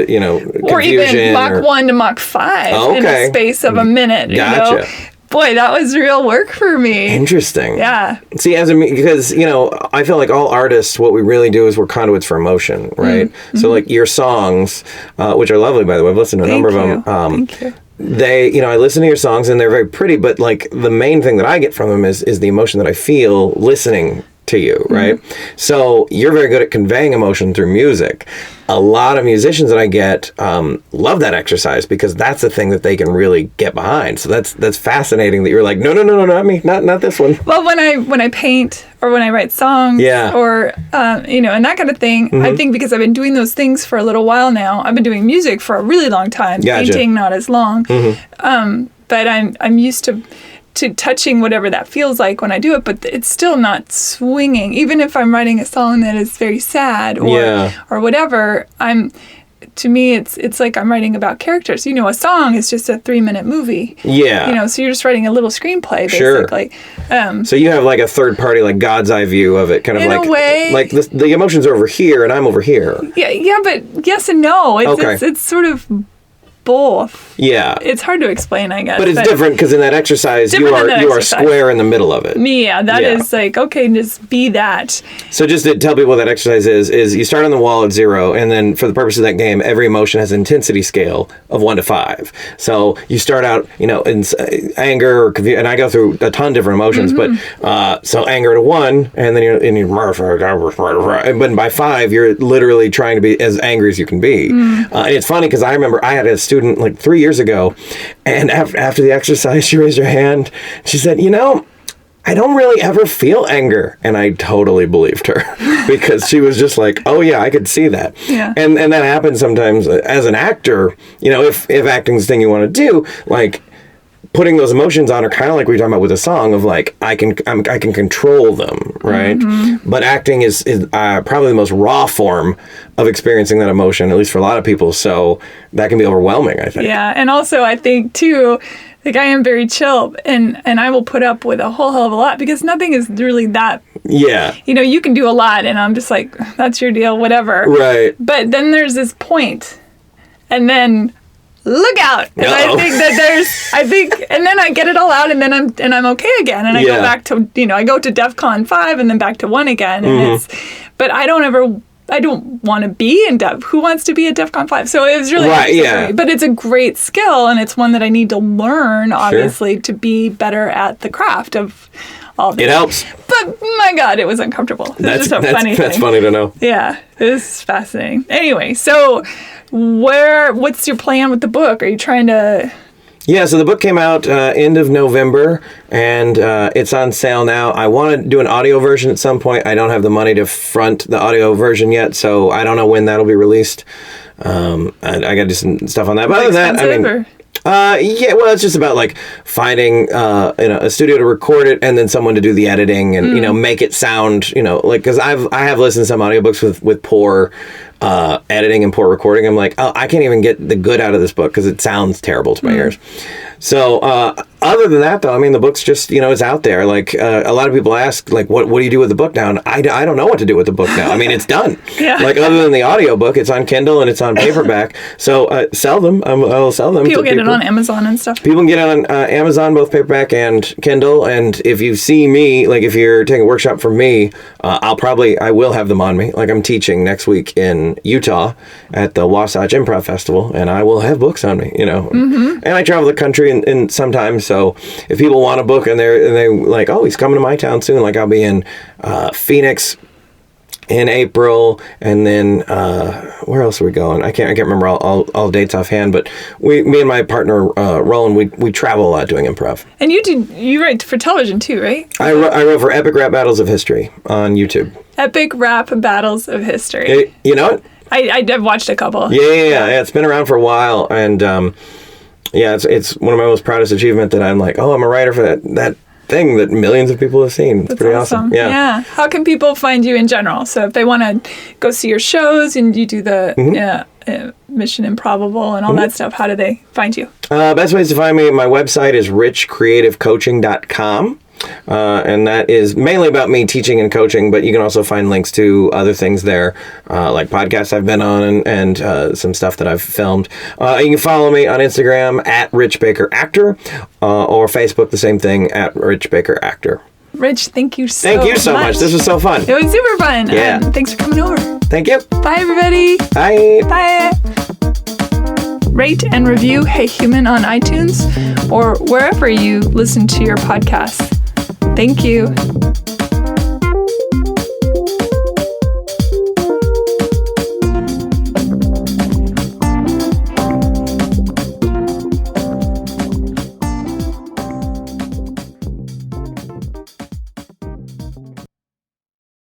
Speaker 2: you know, confusion.
Speaker 1: Or even Mach 1 to Mach 5 in the space of a minute.
Speaker 2: Gotcha.
Speaker 1: You know? Boy, that was real work for me.
Speaker 2: Interesting.
Speaker 1: Yeah.
Speaker 2: See, because, you know, I feel like all artists, what we really do is we're conduits for emotion, right? So, like, your songs, which are lovely, by the way, I've listened to a number of them.
Speaker 1: Thank you.
Speaker 2: They, you know, I listen to your songs and they're very pretty, but, like, the main thing that I get from them is the emotion that I feel listening to you, right? So you're very good at conveying emotion through music. A lot of musicians that I get love that exercise, because that's the thing that they can really get behind. So that's fascinating that you're like, no, not me, not this one.
Speaker 1: Well, when I paint or when I write songs, or you know, and that kind of thing, I think because I've been doing those things for a little while now. I've been doing music for a really long time.
Speaker 2: Gotcha.
Speaker 1: Painting not as long, but I'm used to touching whatever that feels like when I do it, but it's still not swinging. Even if I'm writing a song that is very sad or whatever, to me it's like I'm writing about characters. You know, a song is just a 3-minute movie. Yeah. You know, so you're just writing a little screenplay basically. Sure.
Speaker 2: So you have like a third party, like God's eye view of it, kind of in like a way. Like the emotions are over here and I'm over here.
Speaker 1: Yeah, but yes and no. It's sort of both.
Speaker 2: Yeah.
Speaker 1: It's hard to explain, I guess.
Speaker 2: But it's different, because in that exercise, you are square in the middle of it.
Speaker 1: Yeah, that is like, okay, just be that.
Speaker 2: So just to tell people what that exercise is you start on the wall at 0, and then for the purpose of that game, every emotion has an intensity scale of 1 to 5. So you start out, you know, in anger or confusion, and I go through a ton of different emotions, but so anger to 1, and then but by 5, you're literally trying to be as angry as you can be. And it's funny, because I remember I had a student like 3 years ago, and after the exercise, she raised her hand. She said, you know, I don't really ever feel anger. And I totally believed her, because she was just like, oh yeah, I could see that. Yeah. And that happens sometimes as an actor, you know, if acting's the thing you want to do, like putting those emotions on are kind of like we were talking about with a song of like, I can control them, right? But acting is probably the most raw form of experiencing that emotion, at least for a lot of people. So that can be overwhelming, I think. Yeah,
Speaker 1: and also I think too, like I am very chill, and I will put up with a whole hell of a lot, because nothing is really that. Yeah. You know, you can do a lot, and I'm just like, that's your deal, whatever.
Speaker 2: Right.
Speaker 1: But then there's this point, and then look out. And I think that and then I get it all out and then I'm okay again. And I go back to, I go to DEF CON 5 and then back to 1 again. And but I don't want to be in DEF. Who wants to be at DEF CON 5? So it was really interesting. But it's a great skill and it's one that I need to learn, obviously, to be better at the craft of all this.
Speaker 2: It helps.
Speaker 1: But my God, it was uncomfortable. That's funny thing.
Speaker 2: That's funny to know.
Speaker 1: Yeah, it was fascinating. Anyway, so what's your plan with the book? Are you trying to...
Speaker 2: Yeah, so the book came out end of November, and it's on sale now. I want to do an audio version at some point. I don't have the money to front the audio version yet, so I don't know when that'll be released. I got to do some stuff on that. But other than that, I mean... yeah, well, it's just about like finding a studio to record it and then someone to do the editing and make it sound like, because I have listened to some audiobooks with poor editing and poor recording. I'm like, oh, I can't even get the good out of this book because it sounds terrible to my ears. So other than that, though, I mean, the book's just, it's out there. Like, a lot of people ask, like, what do you do with the book now? And I don't know what to do with the book now. I mean, it's done. Like, other than the audiobook, it's on Kindle and it's on paperback. So sell them. I'll sell them.
Speaker 1: People get it on Amazon and stuff.
Speaker 2: People can get it on Amazon, both paperback and Kindle. And if you see me, like, if you're taking a workshop from me, I will have them on me. Like, I'm teaching next week in Utah at the Wasatch Improv Festival, and I will have books on me, And I travel the country and sometimes, so if people want a book and they like, oh, he's coming to my town soon, like I'll be in Phoenix in April, and then where else are we going? I can't remember all dates offhand, but me and my partner Rollin, we travel a lot doing improv. And
Speaker 1: you write for television too, right?
Speaker 2: I wrote for Epic Rap Battles of History on YouTube.
Speaker 1: Epic Rap Battles of History.
Speaker 2: You know it?
Speaker 1: I've watched a couple.
Speaker 2: Yeah. It's been around for a while, and it's one of my most proudest achievements that I'm like, oh, I'm a writer for that thing that millions of people have seen. It's pretty awesome.
Speaker 1: Yeah. How can people find you in general? So if they want to go see your shows and you do the Mission Improvable and all that stuff, how do they find you?
Speaker 2: Best ways to find me, my website is richcreativecoaching.com. And that is mainly about me teaching and coaching, but you can also find links to other things there, like podcasts I've been on and some stuff that I've filmed. You can follow me on Instagram at Rich Baker Actor, or Facebook, the same thing, at Rich Baker Actor.
Speaker 1: Rich, thank you so much.
Speaker 2: Thank you so much. This was so fun.
Speaker 1: It was super fun.
Speaker 2: Yeah.
Speaker 1: And thanks for coming over.
Speaker 2: Thank you.
Speaker 1: Bye, everybody.
Speaker 2: Bye.
Speaker 1: Bye. Rate and review Hey Human on iTunes or wherever you listen to your podcasts. Thank you.